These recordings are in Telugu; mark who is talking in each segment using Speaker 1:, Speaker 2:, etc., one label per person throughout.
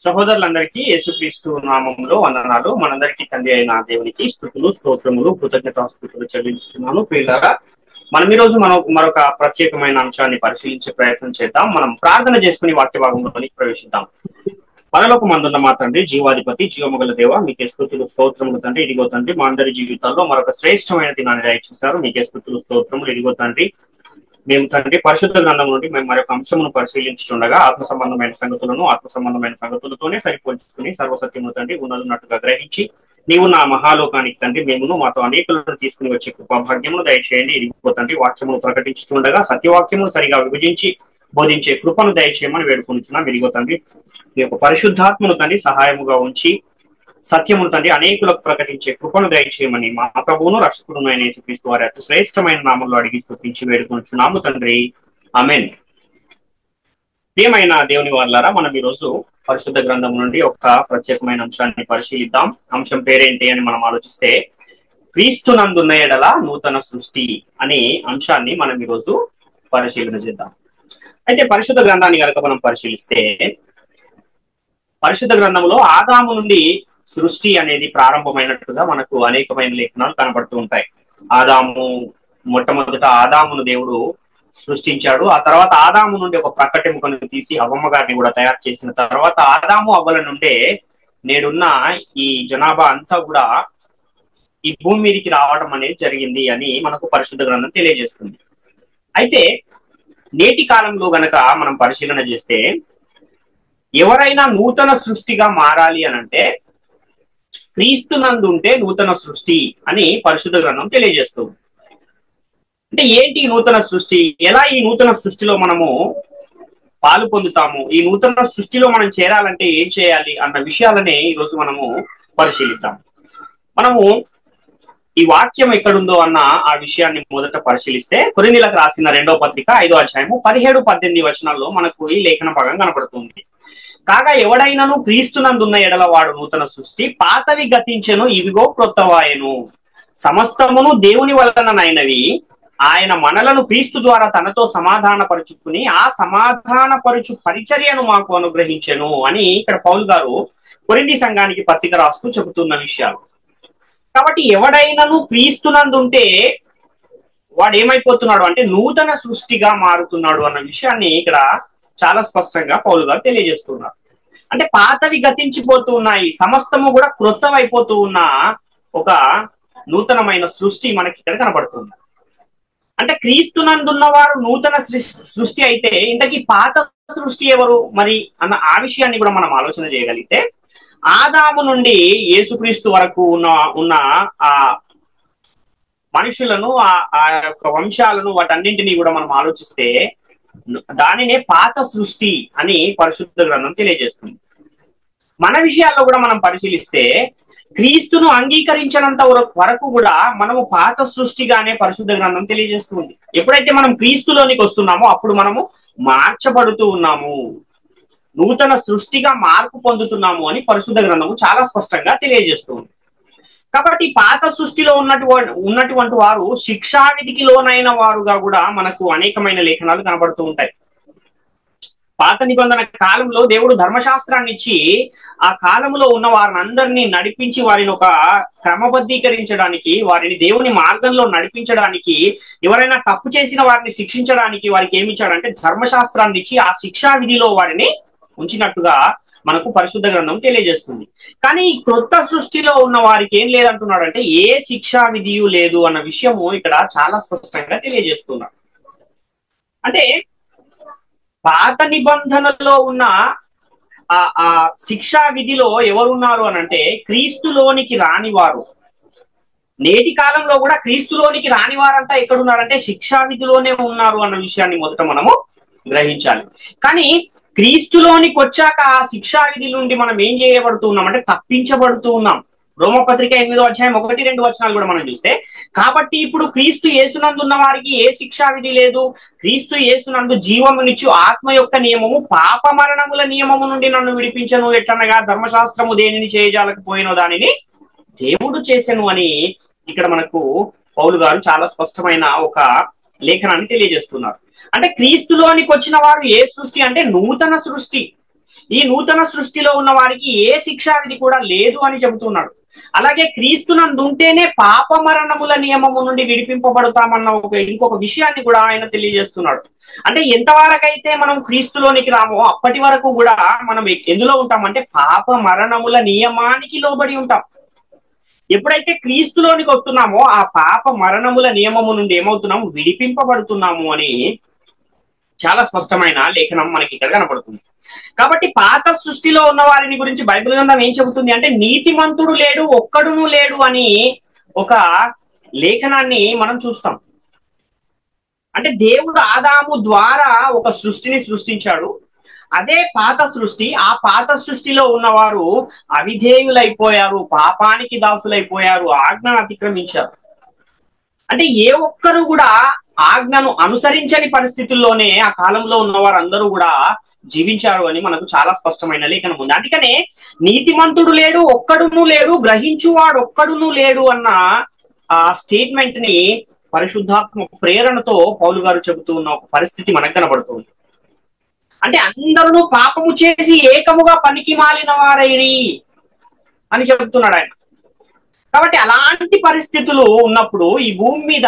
Speaker 1: సహోదరులందరికీ యేసుక్రీస్తు నామములో వందనాలు. మనందరికీ తండ్రి అయిన దేవునికి స్తుతులు, స్తోత్రములు, కృతజ్ఞతాస్తుతులు చెల్లించుతున్నాను. ప్రియులారా, మనం ఈ రోజు మరొక ప్రత్యేకమైన అంశాన్ని పరిశీలించే ప్రయత్నం చేద్దాం. మనం ప్రార్థన చేసుకుని వాక్య భాగంలోనికి ప్రవేశిద్దాం. పరలోక మందున్న మా తండ్రి, జీవాధిపతి, జీవముగల దేవ, మీకే స్తుతులు, స్తోత్రములు తండ్రి. ఇదిగో తండ్రి, మా అందరి జీవితాల్లో మరొక శ్రేష్టమైన దినాన్ని దయచేశారు. మీకే స్తుతులు, స్తోత్రములు. ఇదిగో తండ్రి, మేము తండ్రి పరిశుద్ధ గ్రంథం నుండి మేము మరొక అంశమును పరిశీలించుండగా ఆత్మ సంబంధమైన సంగతులతోనే సరిపోల్చుకుని సర్వసత్యము తండ్రి ఉన్నట్టుగా గ్రహించి నీవు నా మహాలోకానికి తండ్రి మేమును మాతో అనేకులను తీసుకుని వచ్చే కృపాభాగ్యమును దయచేయండి. ఇదిగో తండ్రి, వాక్యమును ప్రకటించుండగా సత్యవాక్యమును సరిగా విభజించి బోధించే కృపను దయచేయమని వేడుకొనిచున్నాం. ఇదిగో తండ్రి, ఈ యొక్క పరిశుద్ధాత్మను తండ్రి సహాయముగా ఉంచి సత్యమును తండ్రి అనేకులకు ప్రకటించే కృపను దయచేయమని మా ప్రభువును రక్షకుడును అయిన యేసుక్రీస్తు వారి అతి శ్రేష్టమైన నామంలో అడిగి స్తుతించి వేడుకొనిచున్నాము తండ్రి. ఆమేన్. ప్రియమైన దేవుని వాళ్ళారా, మనం ఈరోజు పరిశుద్ధ గ్రంథం నుండి ఒక ప్రత్యేకమైన అంశాన్ని పరిశీలిద్దాం. అంశం పేరేంటి అని మనం ఆలోచిస్తే, క్రీస్తునందున్న ఎడల నూతన సృష్టి అనే అంశాన్ని మనం ఈరోజు పరిశీలన చేద్దాం. అయితే పరిశుద్ధ గ్రంథాన్ని కనుక మనం పరిశీలిస్తే, పరిశుద్ధ గ్రంథంలో ఆదాము నుండి సృష్టి అనేది ప్రారంభమైనట్టుగా మనకు అనేకమైన లేఖనాలు కనబడుతూ ఉంటాయి. మొట్టమొదట ఆదామును దేవుడు సృష్టించాడు. ఆ తర్వాత ఆదాము నుండి ఒక ప్రకటెముకను తీసి అవ్వమ్మ గారిని కూడా తయారు చేసిన తర్వాత ఆదాము అవ్వల నుండే నేడున్న ఈ జనాభా అంతా కూడా ఈ భూమి మీదకి రావడం అనేది జరిగింది అని మనకు పరిశుద్ధ గ్రంథం తెలియజేస్తుంది. అయితే నేటి కాలంలో గనక మనం పరిశీలన చేస్తే, ఎవరైనా నూతన సృష్టిగా మారాలి అని అంటే క్రీస్తునందు ఉంటే నూతన సృష్టి అని పరిశుద్ధ గ్రంథం తెలియజేస్తుంది. అంటే ఏంటి నూతన సృష్టి? ఎలా ఈ నూతన సృష్టిలో మనము పాలు పొందుతాము? ఈ నూతన సృష్టిలో మనం చేరాలంటే ఏం చేయాలి అన్న విషయాలనే ఈరోజు మనము పరిశీలిద్దాం. మనము ఈ వాక్యం ఎక్కడుందో అన్న ఆ విషయాన్ని మొదట పరిశీలిస్తే, కొరింథీయులకు రాసిన 2వ పత్రిక 5వ అధ్యాయము 17-18 వచనాల్లో మనకు ఈ లేఖన భాగం కనబడుతుంది. కాగా ఎవడైనాను క్రీస్తునందున్న ఎడల వాడు నూతన సృష్టి, పాతవి గతించెను, ఇవిగో క్రొత్తవాయెను. సమస్తమును దేవుని వలననైనవి, ఆయన మనలను క్రీస్తు ద్వారా తనతో సమాధానపరుచుకుని ఆ సమాధానపరుచు పరిచర్యను మాకు అనుగ్రహించెను అని ఇక్కడ పౌలు గారు కొరింథీ సంఘానికి పత్రిక రాస్తూ చెబుతున్న విషయాలు. కాబట్టి ఎవడైనాను క్రీస్తునందుంటే వాడు ఏమైపోతున్నాడు అంటే నూతన సృష్టిగా మారుతున్నాడు అన్న విషయాన్ని ఇక్కడ చాలా స్పష్టంగా పౌలు గారు తెలియజేస్తున్నారు. అంటే పాతవి గతించిపోతూ ఉన్నాయి, సమస్తము కూడా క్రొత్తవైపోతూ ఉన్న ఒక నూతనమైన సృష్టి మనకి ఇక్కడ కనబడుతుంది. అంటే క్రీస్తునందున్న వారు నూతన సృష్టి అయితే ఇంతకీ పాత సృష్టి ఎవరు మరి అన్న ఆ విషయాన్ని కూడా మనం ఆలోచన చేయగలిగితే, ఆదాము నుండి యేసుక్రీస్తు వరకు ఉన్న ఆ మనుషులను ఆ యొక్క వంశాలను వాటన్నింటినీ కూడా మనం ఆలోచిస్తే దానినే పాత సృష్టి అని పరిశుద్ధ గ్రంథం తెలియజేస్తుంది. మన విషయాల్లో కూడా మనం పరిశీలిస్తే, క్రీస్తును అంగీకరించినంత వరకు కూడా మనము పాత సృష్టిగానే పరిశుద్ధ గ్రంథం తెలియజేస్తుంది. ఎప్పుడైతే మనం క్రీస్తులోనికి వస్తున్నామో అప్పుడు మనము మార్చబడుతూ ఉన్నాము, నూతన సృష్టిగా మార్పు పొందుతున్నాము అని పరిశుద్ధ గ్రంథము చాలా స్పష్టంగా తెలియజేస్తుంది. కాబట్టి పాత సృష్టిలో ఉన్నటువంటి వారు శిక్షావిధికి లోనైన వారుగా కూడా మనకు అనేకమైన లేఖనాలు కనబడుతూ ఉంటాయి. పాత నిబంధన కాలంలో దేవుడు ధర్మశాస్త్రాన్ని ఇచ్చి ఆ కాలంలో ఉన్న వారిని అందరినీ నడిపించి వారిని ఒక క్రమబద్ధీకరించడానికి, వారిని దేవుని మార్గంలో నడిపించడానికి, ఎవరైనా తప్పు చేసిన వారిని శిక్షించడానికి వారికి ఏమి ఇచ్చాడంటే ధర్మశాస్త్రాన్ని ఇచ్చి ఆ శిక్షా విధిలో వారిని ఉంచినట్టుగా మనకు పరిశుద్ధ గ్రంథం తెలియజేస్తుంది. కానీ ఈ క్రొత్త సృష్టిలో ఉన్న వారికి ఏం లేదంటున్నాడు అంటే ఏ శిక్షా విధియు లేదు అన్న విషయము ఇక్కడ చాలా స్పష్టంగా తెలియజేస్తున్నాడు. అంటే పాత నిబంధనలో ఉన్న ఆ శిక్షా విధిలో ఎవరున్నారు అని అంటే క్రీస్తులోనికి రానివారు. నేటి కాలంలో కూడా క్రీస్తులోనికి రాని వారంతా ఎక్కడున్నారంటే శిక్షా విధిలోనే ఉన్నారు అన్న విషయాన్ని మొదట మనము గ్రహించాలి. కానీ క్రీస్తులోనికి వచ్చాక ఆ శిక్షా విధి నుండి మనం ఏం చేయబడుతూ ఉన్నాం అంటే తప్పించబడుతూ ఉన్నాం. రోమపత్రిక 8వ అధ్యాయం 1-2 వచనాలు కూడా మనం చూస్తే, కాబట్టి ఇప్పుడు క్రీస్తు యేసునందు ఉన్న వారికి ఏ శిక్షా విధి లేదు, క్రీస్తు యేసునందు జీవమునిచ్చు ఆత్మ యొక్క నియమము పాప మరణముల నియమము నుండి నన్ను విడిపించను, ఎట్లనగా ధర్మశాస్త్రము దేనిని చేయజాలకపోయినో దానిని దేవుడు చేసెను అని ఇక్కడ మనకు పౌలు గారు చాలా స్పష్టమైన ఒక లేఖనాన్ని తెలియజేస్తున్నారు. అంటే క్రీస్తులోనికి వచ్చిన వారు ఏ సృష్టి అంటే నూతన సృష్టి. ఈ నూతన సృష్టిలో ఉన్న వారికి ఏ శిక్షా విధి కూడా లేదు అని చెబుతున్నాడు. అలాగే క్రీస్తునందు ఉంటేనే పాప మరణముల నియమము నుండి విడిపింపబడతామన్న ఇంకొక విషయాన్ని కూడా ఆయన తెలియజేస్తున్నాడు. అంటే ఎంతవరకైతే మనం క్రీస్తులోనికి రామో అప్పటి వరకు కూడా మనం ఎందులో ఉంటామంటే పాప మరణముల నియమానికి లోబడి ఉంటాం. ఎప్పుడైతే క్రీస్తులోనికి వస్తున్నామో ఆ పాప మరణముల నియమము నుండి ఏమవుతున్నాము, విడిపింపబడుతున్నాము అని చాలా స్పష్టమైన లేఖనం మనకి ఇక్కడ కనబడుతుంది. కాబట్టి పాత సృష్టిలో ఉన్న వారిని గురించి బైబిల్ గ్రంథం ఏం చెబుతుంది అంటే నీతిమంతుడు లేడు, ఒక్కడును లేడు అని ఒక లేఖనాన్ని మనం చూస్తాం. అంటే దేవుడు ఆదాము ద్వారా ఒక సృష్టిని సృష్టించాడు. అదే పాత సృష్టి. ఆ పాత సృష్టిలో ఉన్నవారు అవిధేయులైపోయారు, పాపానికి దాసులైపోయారు, ఆజ్ఞను అతిక్రమించారు. అంటే ఏ ఒక్కరు కూడా ఆజ్ఞను అనుసరించని పరిస్థితుల్లోనే ఆ కాలంలో ఉన్నవారు అందరూ కూడా జీవించారు అని మనకు చాలా స్పష్టమైన లేఖనం ఉంది. అందుకనే నీతిమంతుడు లేడు, ఒక్కడును లేడు, గ్రహించువాడు ఒక్కడును లేడు అన్న ఆ స్టేట్మెంట్ ని పరిశుద్ధాత్మ ప్రేరణతో పౌలు గారు చెబుతూ ఉన్న ఒక పరిస్థితి మనకు కనబడుతుంది. అంటే అందరూ పాపము చేసి ఏకముగా పనికి మాలిన వారైరి అని చెబుతున్నాడు ఆయన. కాబట్టి అలాంటి పరిస్థితులు ఉన్నప్పుడు ఈ భూమి మీద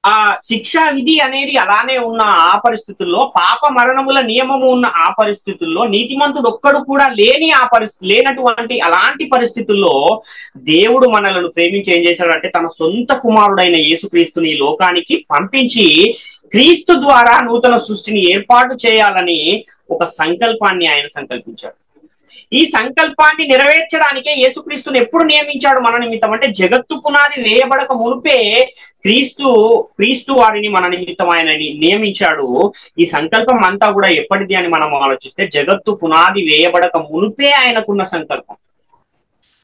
Speaker 1: ఆ శిక్షా విధి అనేది అలానే ఉన్న ఆ పరిస్థితుల్లో, పాప మరణముల నియమము ఉన్న ఆ పరిస్థితుల్లో, నీతిమంతుడు ఒక్కడు కూడా లేని ఆ లేనటువంటి అలాంటి పరిస్థితుల్లో దేవుడు మనలను ప్రేమించి ఏం చేశాడంటే తన సొంత కుమారుడైన యేసుక్రీస్తుని ఈ లోకానికి పంపించి క్రీస్తు ద్వారా నూతన సృష్టిని ఏర్పాటు చేయాలని ఒక సంకల్పాన్ని ఆయన సంకల్పించాడు. ఈ సంకల్పాన్ని నెరవేర్చడానికే యేసుక్రీస్తుని ఎప్పుడు నియమించాడు మన నిమిత్తం అంటే జగత్తు పునాది వేయబడక మునుపే క్రీస్తు వారిని మన నిమిత్తం ఆయన నియమించాడు. ఈ సంకల్పం అంతా కూడా ఎప్పటిది అని మనం ఆలోచిస్తే జగత్తు పునాది వేయబడక మునుపే ఆయనకున్న సంకల్పం.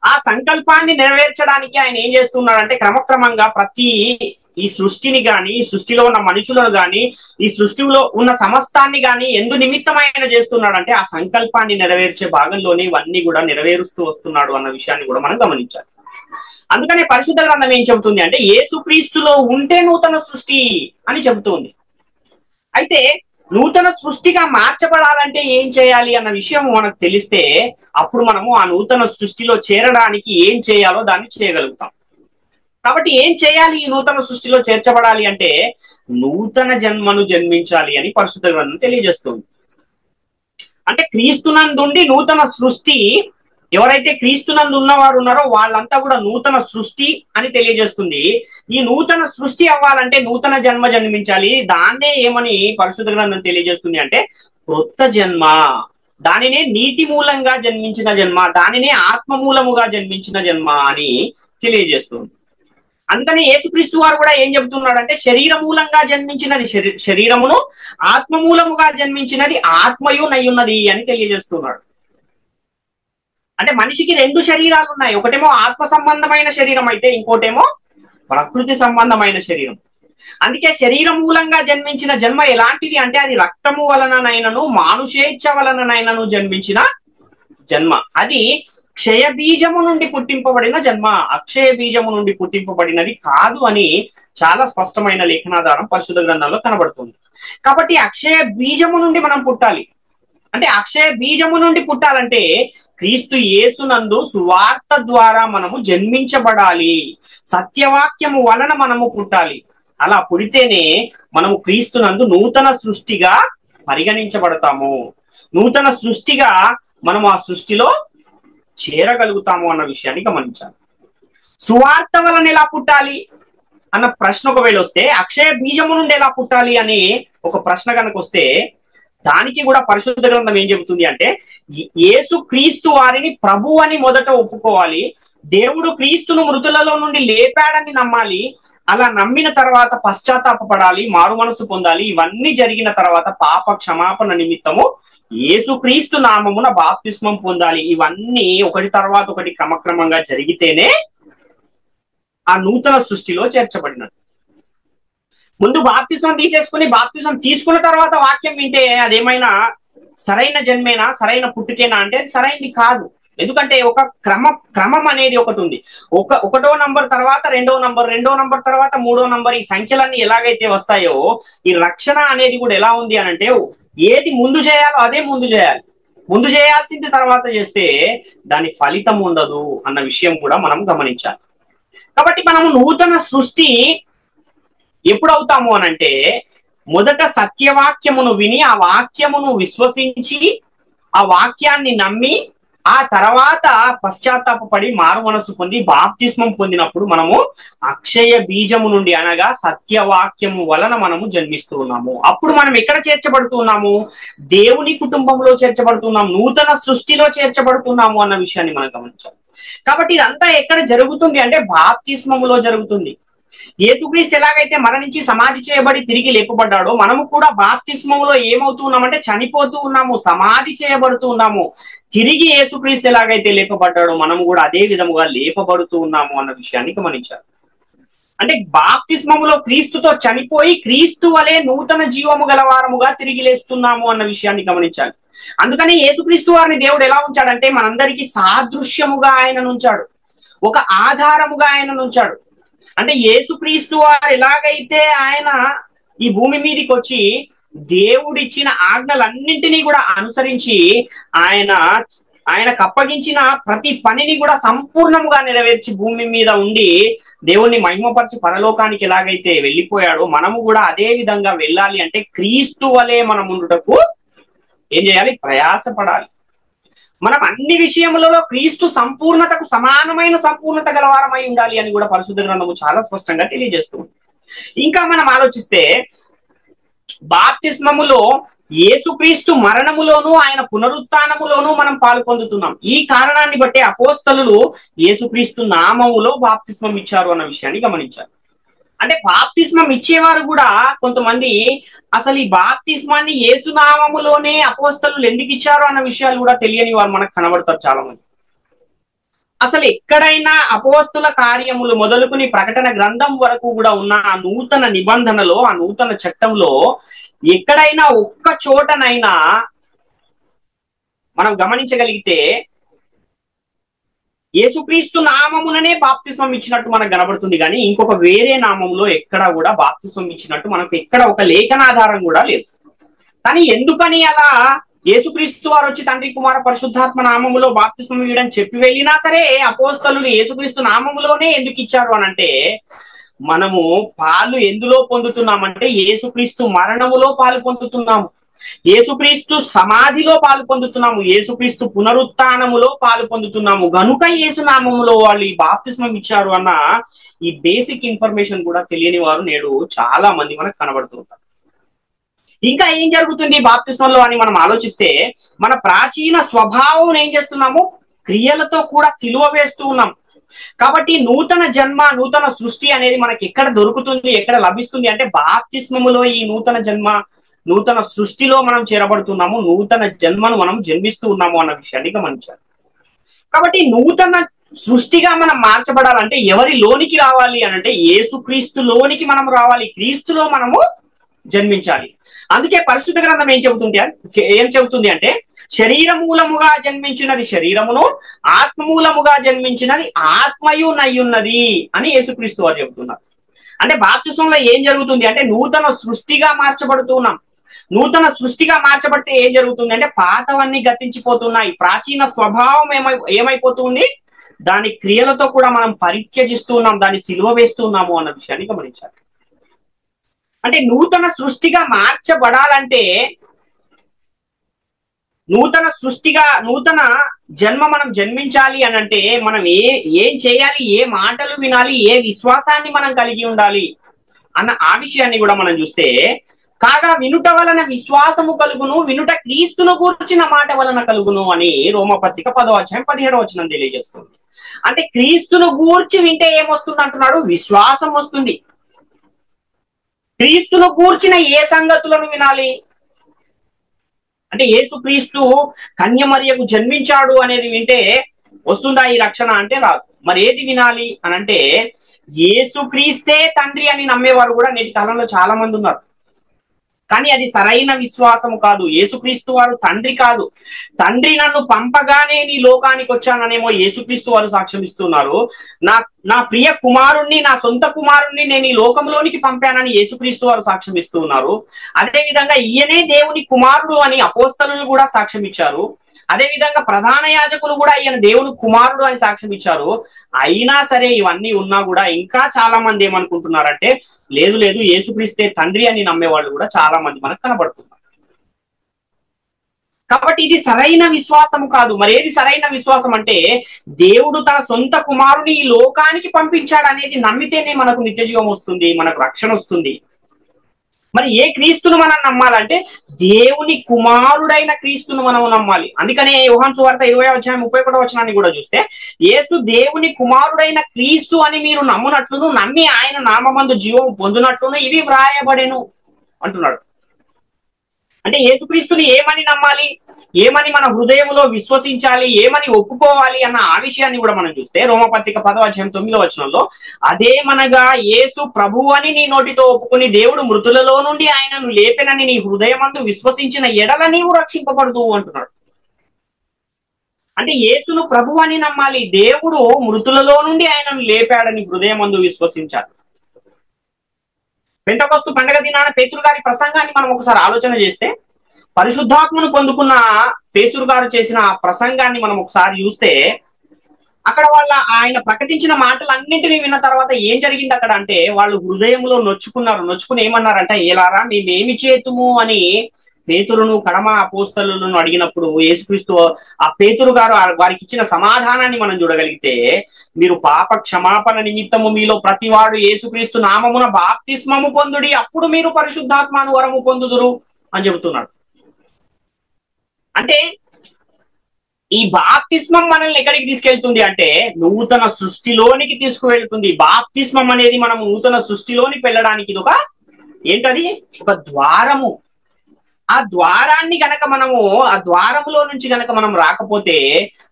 Speaker 1: ఆ సంకల్పాన్ని నెరవేర్చడానికి ఆయన ఏం చేస్తున్నాడంటే క్రమక్రమంగా ప్రతి ఈ సృష్టిని గాని, సృష్టిలో ఉన్న మనుషులను గాని, ఈ సృష్టిలో ఉన్న సమస్తాన్ని గాని ఎందు నిమిత్తం ఆయన చేస్తున్నాడంటే ఆ సంకల్పాన్ని నెరవేర్చే భాగంలోనే ఇవన్నీ కూడా నెరవేరుస్తూ వస్తున్నాడు అన్న విషయాన్ని కూడా మనం గమనించాలి. అందుకనే పరిశుద్ధ గ్రంథం ఏం చెబుతుంది అంటే యేసుక్రీస్తులో ఉంటే నూతన సృష్టి అని చెబుతుంది. అయితే నూతన సృష్టిగా మార్చబడాలంటే ఏం చేయాలి అన్న విషయం మనకు తెలిస్తే అప్పుడు మనము ఆ నూతన సృష్టిలో చేరడానికి ఏం చేయాలో దాన్ని చేయగలుగుతాం. కాబట్టి ఏం చేయాలి ఈ నూతన సృష్టిలో చేర్చబడాలి అంటే నూతన జన్మను జన్మించాలి అని పరిశుద్ధ గ్రంథం తెలియజేస్తుంది. అంటే క్రీస్తునందుండి నూతన సృష్టి, ఎవరైతే క్రీస్తునందు ఉన్నవారు ఉన్నారో వాళ్ళంతా కూడా నూతన సృష్టి అని తెలియజేస్తుంది. ఈ నూతన సృష్టి అవ్వాలంటే నూతన జన్మ జన్మించాలి. దాన్నే ఏమని పరిశుద్ధ గ్రంథం తెలియజేస్తుంది అంటే క్రొత్త జన్మ. దానినే నీటి మూలంగా జన్మించిన జన్మ, దానినే ఆత్మ మూలముగా జన్మించిన జన్మ అని తెలియజేస్తుంది. అందుకని యేసుక్రీస్తు వారు కూడా ఏం చెబుతున్నాడంటే శరీర మూలంగా జన్మించినది శరీరమును, ఆత్మ మూలముగా జన్మించినది ఆత్మయు నయ్యున్నది అని తెలియజేస్తున్నాడు. అంటే మనిషికి రెండు శరీరాలు ఉన్నాయి. ఒకటేమో ఆత్మ సంబంధమైన శరీరం అయితే ఇంకోటేమో ప్రకృతి సంబంధమైన శరీరం. అందుకే శరీర మూలంగా జన్మించిన జన్మ ఎలాంటిది అంటే అది రక్తము వలననైనను మానుషేచ్ఛ వలననైనను జన్మించిన జన్మ. అది క్షయ బీజము నుండి పుట్టింపబడిన జన్మ, అక్షయ బీజము నుండి పుట్టింపబడినది కాదు అని చాలా స్పష్టమైన లేఖనాధారం పరిశుద్ధ గ్రంథంలో కనబడుతుంది. కాబట్టి అక్షయ బీజము నుండి మనం పుట్టాలి. అంటే అక్షయ బీజము నుండి పుట్టాలంటే క్రీస్తు యేసునందు సువార్త ద్వారా మనము జన్మించబడాలి. సత్యవాక్యము వలన మనము పుట్టాలి. అలా పుడితేనే మనము క్రీస్తునందు నూతన సృష్టిగా పరిగణించబడతాము. నూతన సృష్టిగా మనం ఆ సృష్టిలో చేరగలుగుతాము అన్న విషయాన్ని గమనించాలి. సువార్త వలన ఎలా పుట్టాలి అన్న ప్రశ్న ఒకవేళ వస్తే, అక్షయ బీజము నుండి ఎలా పుట్టాలి అని ఒక ప్రశ్న కనుక వస్తే దానికి కూడా పరిశుద్ధ గ్రంథం ఏం చెబుతుంది అంటే యేసు క్రీస్తు వారిని ప్రభు అని మొదట ఒప్పుకోవాలి. దేవుడు క్రీస్తును మృతులలో నుండి లేపాడని నమ్మాలి. అలా నమ్మిన తర్వాత పశ్చాత్తాపపడాలి, మారు మనసు పొందాలి. ఇవన్నీ జరిగిన తర్వాత పాప క్షమాపణ నిమిత్తము యేసుక్రీస్తు నామమున బాప్తిస్మం పొందాలి. ఇవన్నీ ఒకటి తర్వాత ఒకటి క్రమక్రమంగా జరిగితేనే ఆ నూతన సృష్టిలో చేర్చబడినట్టు. ముందు బాప్తిస్మం తీసేసుకుని బాప్తిస్మం తీసుకున్న తర్వాత వాక్యం వింటే అదేమైనా సరైన జన్మేనా, సరైన పుట్టుకేనా అంటే అది సరైనది కాదు. ఎందుకంటే ఒక క్రమం అనేది ఒకటి ఉంది. ఒకటో నంబర్ తర్వాత రెండో నంబర్ తర్వాత మూడో నంబర్, ఈ సంఖ్యలన్నీ ఎలాగైతే వస్తాయో ఈ రక్షణ అనేది కూడా ఎలా ఉంది అని అంటే ఏది ముందు చేయాలో అదే ముందు చేయాలి. ముందు చేయాల్సింది తర్వాత చేస్తే దాని ఫలితం ఉండదు అన్న విషయం కూడా మనం గమనించాలి. కాబట్టి మనము నూతన సృష్టి ఎప్పుడు అవుతాము అనంటే, మొదట సత్యవాక్యమును విని ఆ వాక్యమును విశ్వసించి ఆ వాక్యాన్ని నమ్మి ఆ తర్వాత పశ్చాత్తాపడి మారు మనసు పొంది బాప్తిస్మం పొందినప్పుడు మనము అక్షయ బీజము నుండి అనగా సత్యవాక్యము వలన మనము జన్మిస్తూ ఉన్నాము. అప్పుడు మనం ఎక్కడ చేర్చబడుతున్నాము? దేవుని కుటుంబంలో చేర్చబడుతున్నాము, నూతన సృష్టిలో చేర్చబడుతున్నాము అన్న విషయాన్ని మనం గమనించాలి. కాబట్టి ఇదంతా ఎక్కడ జరుగుతుంది అంటే బాప్తిస్మములో జరుగుతుంది. యేసుక్రీస్తు ఎలాగైతే మరణించి సమాధి చేయబడి తిరిగి లేపబడ్డాడో మనము కూడా బాప్తిస్మములో ఏమవుతూ ఉన్నామంటే చనిపోతూ ఉన్నాము, సమాధి చేయబడుతూ ఉన్నాము. తిరిగి యేసుక్రీస్తు ఎలాగైతే లేపబడ్డాడో మనము కూడా అదే విధముగా లేపబడుతూ ఉన్నాము అన్న విషయాన్ని గమనించాలి. అంటే బాప్తిస్మములో క్రీస్తుతో చనిపోయి క్రీస్తు వలె నూతన జీవము గలవారముగా తిరిగి లేస్తున్నాము అన్న విషయాన్ని గమనించాలి. అందుకని యేసుక్రీస్తు వారిని దేవుడు ఎలా ఉంచాడంటే మనందరికీ సాదృశ్యముగా ఆయనను ఉంచాడు, ఒక ఆధారముగా ఆయనను ఉంచాడు. అంటే యేసుక్రీస్తు వారు ఎలాగైతే ఆయన ఈ భూమి మీదకి వచ్చి దేవుడిచ్చిన ఆజ్ఞలన్నింటినీ కూడా అనుసరించి ఆయనకు అప్పగించిన ప్రతి పనిని కూడా సంపూర్ణముగా నెరవేర్చి భూమి మీద ఉండి దేవుణ్ణి మహిమపరిచి పరలోకానికి ఎలాగైతే వెళ్ళిపోయాడో మనము కూడా అదే విధంగా వెళ్ళాలి. అంటే క్రీస్తు వలె మనం ఉండుటకు ఏం చేయాలి? ప్రయాసపడాలి. మనం అన్ని విషయములలో క్రీస్తు సంపూర్ణతకు సమానమైన సంపూర్ణత గలవారమై ఉండాలి అని కూడా పరిశుద్ధ గ్రంథము చాలా స్పష్టంగా తెలియజేస్తుంది. ఇంకా మనం ఆలోచిస్తే బాప్తిస్మములో యేసుక్రీస్తు మరణములోను ఆయన పునరుత్థానములోను మనం పాలు పొందుతున్నాం. ఈ కారణాన్ని బట్టి అపోస్తలులు యేసుక్రీస్తు నామములో బాప్తిస్మం ఇచ్చారు అన్న విషయాన్ని గమనించారు. అంటే బాప్తిస్మం ఇచ్చేవారు కూడా కొంతమంది అసలు ఈ బాప్తిస్మాన్ని యేసునామములోనే అపోస్తలులు ఎందుకు ఇచ్చారు అన్న విషయాలు కూడా తెలియని వారు మనకు కనబడతారు చాలా మంది. అసలు ఎక్కడైనా అపోస్తుల కార్యములు మొదలుకుని ప్రకటన గ్రంథం వరకు కూడా ఉన్న ఆ నూతన నిబంధనలో, ఆ నూతన చట్టంలో ఎక్కడైనా ఒక్క చోటనైనా మనం గమనించగలిగితే యేసుక్రీస్తు నామముననే బాప్తిస్మం ఇచ్చినట్టు మనకు కనబడుతుంది, కానీ ఇంకొక వేరే నామంలో ఎక్కడా కూడా బాప్తిస్మం ఇచ్చినట్టు మనకు ఎక్కడ ఒక లేఖనాధారం కూడా లేదు. కానీ ఎందుకని అలా యేసుక్రీస్తు వారు వచ్చి తండ్రి కుమార పరిశుద్ధాత్మ నామములో బాప్తిస్మం ఇవ్వడం చెప్పి వెళ్ళినా సరే అపోస్తలులు యేసుక్రీస్తు నామములోనే ఎందుకు ఇచ్చారు అనంటే, మనము పాలు ఎందులో పొందుతున్నామంటే యేసుక్రీస్తు మరణములో పాలు పొందుతున్నాము, యేసుక్రీస్తు సమాధిలో పాలు పొందుతున్నాము, యేసుక్రీస్తు పునరుత్థానములో పాలు పొందుతున్నాము. గనుక యేసునామములో వాళ్ళు ఈ బాప్తిస్మం ఇచ్చారు అన్న ఈ బేసిక్ ఇన్ఫర్మేషన్ కూడా తెలియని వారు నేడు చాలా మంది మనకు కనబడుతుంటారు. ఇంకా ఏం జరుగుతుంది బాప్తిస్మంలో అని మనం ఆలోచిస్తే, మన ప్రాచీన స్వభావం ఏం చేస్తున్నాము? క్రియలతో కూడా సిలువ వేస్తూ ఉన్నాం. కాబట్టి నూతన జన్మ, నూతన సృష్టి అనేది మనకి ఎక్కడ దొరుకుతుంది, ఎక్కడ లభిస్తుంది అంటే బాప్తిస్మములో ఈ నూతన జన్మ, నూతన సృష్టిలో మనం చేరబడుతున్నాము, నూతన జన్మను మనం జన్మిస్తూ ఉన్నాము అన్న విషయాన్ని గమనించాలి. కాబట్టి నూతన సృష్టిగా మనం మార్చబడాలంటే ఎవరి లోనికి రావాలి అనంటే యేసుక్రీస్తు లోనికి మనం రావాలి, క్రీస్తులో మనము జన్మించాలి. అందుకే పరిశుద్ధ గ్రంథం ఏం చెబుతుంది అంటే శరీరమూలముగా జన్మించినది శరీరమును, ఆత్మమూలముగా జన్మించినది ఆత్మయు నయ్యున్నది అని యేసుక్రీస్తు వారు చెబుతున్నారు. అంటే బాప్తిస్మంలో ఏం జరుగుతుంది అంటే నూతన సృష్టిగా మార్చబడుతున్నాం. నూతన సృష్టిగా మార్చబడితే ఏం జరుగుతుంది అంటే పాతవన్నీ గతించిపోతున్నాయి, ప్రాచీన స్వభావం ఏమైపోతుంది, దాని క్రియలతో కూడా మనం పరిత్యజిస్తూ ఉన్నాం, దాన్ని సిలువ వేస్తూ ఉన్నాము అన్న విషయాన్ని గమనించాలి. అంటే నూతన సృష్టిగా మార్చబడాలంటే, నూతన సృష్టిగా నూతన జన్మ మనం జన్మించాలి అనంటే మనం ఏం చేయాలి, ఏ మాటలు వినాలి, ఏ విశ్వాసాన్ని మనం కలిగి ఉండాలి అన్న ఆ విషయాన్ని కూడా మనం చూస్తే, కాగా వినుట వలన విశ్వాసము కలుగును, వినుట క్రీస్తును గూర్చిన మాట వలన కలుగును అని రోమపత్రిక 10వ అధ్యాయం 17వ వచనం తెలియజేస్తుంది. అంటే క్రీస్తును గూర్చి వింటే ఏమొస్తుంది అంటున్నాడు? విశ్వాసం వస్తుంది. క్రీస్తును గూర్చిన ఏ సంగతులను వినాలి అంటే యేసుక్రీస్తు కన్యమరియకు జన్మించాడు అనేది వింటే వస్తుందా ఈ రక్షణ అంటే రాదు. మరి ఏది వినాలి అనంటే యేసుక్రీస్తే తండ్రి అని నమ్మేవారు కూడా నేటి కాలంలో చాలా మంది ఉన్నారు. కానీ అది సరైన విశ్వాసము కాదు. యేసుక్రీస్తు వారు తండ్రి కాదు. తండ్రి నన్ను పంపగానే నీ లోకానికి వచ్చాననేమో యేసుక్రీస్తు వారు సాక్ష్యం ఇస్తున్నారు. నా నా ప్రియ కుమారుణ్ణి, నా సొంత కుమారుణ్ణి నేను ఈ లోకంలోనికి పంపానని యేసుక్రీస్తు వారు సాక్ష్యం ఇస్తూ ఉన్నారు. అదే విధంగా ఈయనే దేవుని కుమారుడు అని అపోస్తలులు కూడా సాక్ష్యం ఇచ్చారు. అదే విధంగా ప్రధాన యాజకులు కూడా ఈయన దేవుని కుమారుడు అని సాక్ష్యం ఇచ్చారు. అయినా సరే ఇవన్నీ ఉన్నా కూడా ఇంకా చాలా మంది ఏమనుకుంటున్నారంటే లేదు లేదు యేసుక్రీస్తే తండ్రి అని నమ్మే వాళ్ళు కూడా చాలా మంది మనకు కనబడుతున్నారు. కాబట్టి ఇది సరైన విశ్వాసము కాదు. మరి ఏది సరైన విశ్వాసం అంటే దేవుడు తన సొంత కుమారుని ఈ లోకానికి పంపించాడు అనేది నమ్మితేనే మనకు నిత్య జీవం వస్తుంది, మనకు రక్షణ వస్తుంది. మరి ఏ క్రీస్తును మనం నమ్మాలంటే దేవుని కుమారుడైన క్రీస్తును మనం నమ్మాలి. అందుకనే యోహాను సువార్త 20:31 కూడా చూస్తే యేసు దేవుని కుమారుడైన క్రీస్తు అని మీరు నమ్మునట్లును నమ్మి ఆయన నామమందు జీవము పొందునట్లును ఇవి వ్రాయబడెను అంటున్నాడు. అంటే యేసుక్రీస్తుని ఏమని నమ్మాలి, ఏమని మన హృదయంలో విశ్వసించాలి, ఏమని ఒప్పుకోవాలి అన్న ఆ విషయాన్ని కూడా మనం చూస్తే రోమపత్రిక 10:9 అదేమనగా యేసు ప్రభువు అని నీ నోటితో ఒప్పుకుని దేవుడు మృతులలో నుండి ఆయనను లేపెనని నీ హృదయమందు విశ్వసించిన ఎడల నీవు రక్షింపబడదు అంటున్నాడు. అంటే యేసును ప్రభువు అని నమ్మాలి, దేవుడు మృతులలో నుండి ఆయనను లేపాడని హృదయమందు విశ్వసించాలి. పెంతెకొస్తు పండగ దినాన పేతురు గారి ప్రసంగాన్ని మనం ఒకసారి ఆలోచన చేస్తే పరిశుద్ధాత్మను పొందుకున్న పేతురు గారు చేసిన ప్రసంగాన్ని మనం ఒకసారి చూస్తే అక్కడ ఆయన ప్రకటించిన మాటలన్నింటినీ విన్న తర్వాత ఏం జరిగింది అక్కడ అంటే వాళ్ళు హృదయంలో నొచ్చుకుని ఏమన్నారంటే ఏలారా మేమేమి చేతుము అని పేతురును కడమ అపోస్తలులను అడిగినప్పుడు యేసుక్రీస్తు ఆ పేతురు గారు వారికి ఇచ్చిన సమాధానాన్ని మనం చూడగలిగితే మీరు పాప క్షమాపణ నిమిత్తము మీలో ప్రతివాడు యేసుక్రీస్తు నామమున బాప్తిస్మము పొందుడి, అప్పుడు మీరు పరిశుద్ధాత్మను వరము పొందుదురు అని చెబుతున్నాడు. అంటే ఈ బాప్తిస్మం మనల్ని ఎక్కడికి తీసుకెళ్తుంది అంటే నూతన సృష్టిలోనికి తీసుకువెళ్తుంది. బాప్తిస్మం అనేది మనం నూతన సృష్టిలోనికి వెళ్ళడానికి ఇది ఏంటది ఒక ద్వారము. ఆ ద్వారాన్ని గనక ఆ ద్వారములో నుంచి గనక మనం రాకపోతే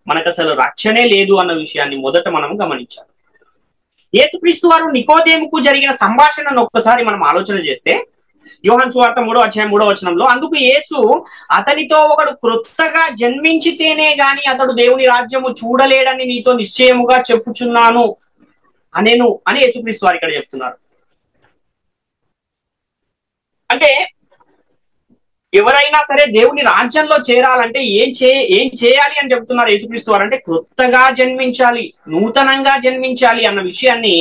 Speaker 1: మనకు అసలు రక్షణే లేదు అన్న విషయాన్ని మొదట మనం గమనించాలి. యేసుక్రీస్తు వారు నికోదేముకు జరిగిన సంభాషణను ఒక్కసారి మనం ఆలోచన చేస్తే యోహాను సువార్త 3:3 అందుకు యేసు అతనితో ఒకడు క్రొత్తగా జన్మించితేనే గాని అతడు దేవుని రాజ్యము చూడలేడని నీతో నిశ్చయముగా చెప్పుచున్నాను అని యేసుక్రీస్తు వారు ఇక్కడ చెప్తున్నారు. అంటే ఎవరైనా సరే దేవుని రాజ్యంలో చేరాలంటే ఏం చేయాలి అని చెప్తున్నారు యేసుక్రీస్తు వారు అంటే క్రొత్తగా జన్మించాలి, నూతనంగా జన్మించాలి అన్న విషయాన్ని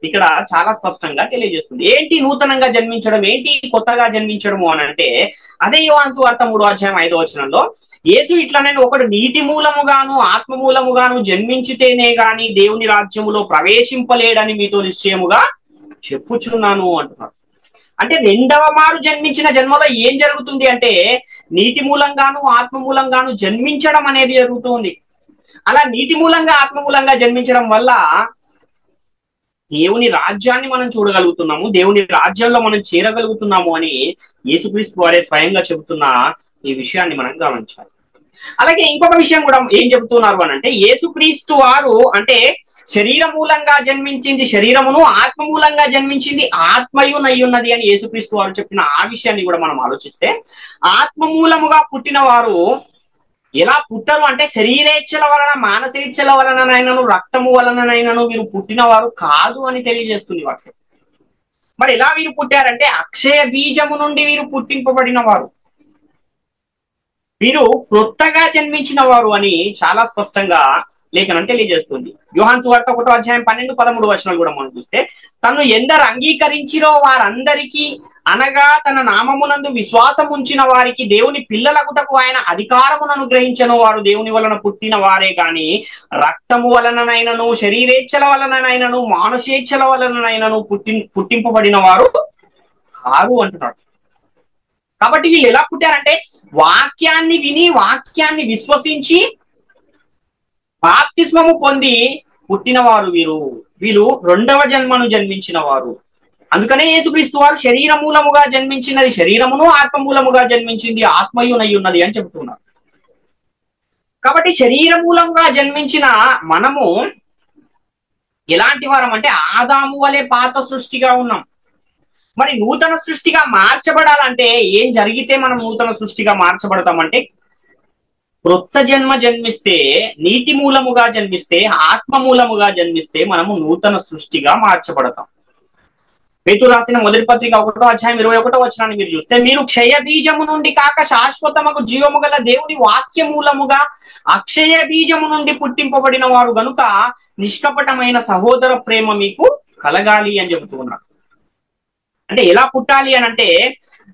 Speaker 1: ఇక్కడ చాలా స్పష్టంగా తెలియజేస్తుంది. ఏంటి నూతనంగా జన్మించడం, ఏంటి కొత్తగా జన్మించడము అని అంటే అదే యోహాను సువార్త 3:5 యేసు ఇట్లా నేను ఒకడు నీటి మూలముగాను ఆత్మ మూలముగాను జన్మించితేనే గాని దేవుని రాజ్యములో ప్రవేశింపలేడని మీతో నిశ్చయముగా చెప్పుచున్నాను అంటున్నాడు. అంటే రెండవ మారు జన్మించిన జన్మలో ఏం జరుగుతుంది అంటే నీటి మూలంగాను ఆత్మ మూలంగాను జన్మించడం అనేది జరుగుతుంది. అలా నీటి మూలంగా ఆత్మ మూలంగా జన్మించడం వల్ల దేవుని రాజ్యాన్ని మనం చూడగలుగుతున్నాము, దేవుని రాజ్యంలో మనం చేరగలుగుతున్నాము అని యేసుక్రీస్తు వారే స్వయంగా చెబుతున్న ఈ విషయాన్ని మనం గమనించాలి. అలాగే ఇంకొక విషయం కూడా ఏం చెబుతున్నారు అని అంటే యేసుక్రీస్తు వారు అంటే శరీర మూలంగా జన్మించింది శరీరమును, ఆత్మ మూలంగా జన్మించింది ఆత్మయు నయ్యున్నది అని యేసుక్రీస్తు వారు చెప్పిన ఆ విషయాన్ని కూడా మనం ఆలోచిస్తే ఆత్మ మూలముగా పుట్టిన వారు ఎలా పుట్టరు అంటే శరీరేచ్ఛల వలన మానసేచ్ఛల వలననైనను రక్తము వలననైనను వీరు పుట్టిన వారు కాదు అని తెలియజేస్తుంది వాక్యం. మరి ఎలా వీరు పుట్టారంటే అక్షయ బీజము నుండి వీరు పుట్టింపబడిన వారు, వీరు క్రొత్తగా జన్మించిన వారు అని చాలా స్పష్టంగా లేఖనం తెలియజేస్తుంది. యోహాను సువార్త 1:12-13 కూడా మనం చూస్తే తను ఎందరు అంగీకరించిరో వారందరికీ అనగా తన నామమునందు విశ్వాసం ఉంచిన వారికి దేవుని పిల్లలగుటకు ఆయన అధికారమును అనుగ్రహించను. వారు దేవుని వలన పుట్టిన వారే గాని రక్తము వలననైనను శరీరేచ్ఛల వలననైనను మానుషేచ్ఛల వలననైనను పుట్టింపబడిన వారు కారు అంటున్నాడు. కాబట్టి వీళ్ళు ఎలా పుట్టారంటే వాక్యాన్ని విని వాక్యాన్ని విశ్వసించి బాప్తిస్మము పొంది పుట్టినవారు వీళ్ళు రెండవ జన్మను జన్మించిన వారు. అందుకనే యేసుక్రీస్తు వారు శరీర మూలముగా జన్మించినది శరీరమును, ఆత్మ మూలముగా జన్మించింది ఆత్మయునయ్యున్నది అని చెబుతున్నారు. కాబట్టి శరీర మూలంగా జన్మించిన మనము ఎలాంటి వారం అంటే ఆదాము వలె పాత సృష్టిగా ఉన్నాం. మరి నూతన సృష్టిగా మార్చబడాలంటే ఏం జరిగితే మనం నూతన సృష్టిగా మార్చబడతామంటే, క్రొత్త జన్మ జన్మిస్తే, నీటి మూలముగా జన్మిస్తే, ఆత్మ మూలముగా జన్మిస్తే మనము నూతన సృష్టిగా మార్చబడతాం. పేతురు రాసిన మొదటి పత్రిక 1:21 వచనాన్ని మీరు చూస్తే, మీరు క్షయ బీజము నుండి కాక శాశ్వతముకు జీవము గల దేవుని వాక్య మూలముగా అక్షయ బీజము నుండి పుట్టింపబడిన వారు గనుక నిష్కపటమైన సహోదర ప్రేమ మీకు కలగాలి అని చెబుతూ ఉన్నారు. అంటే ఎలా పుట్టాలి అని అంటే,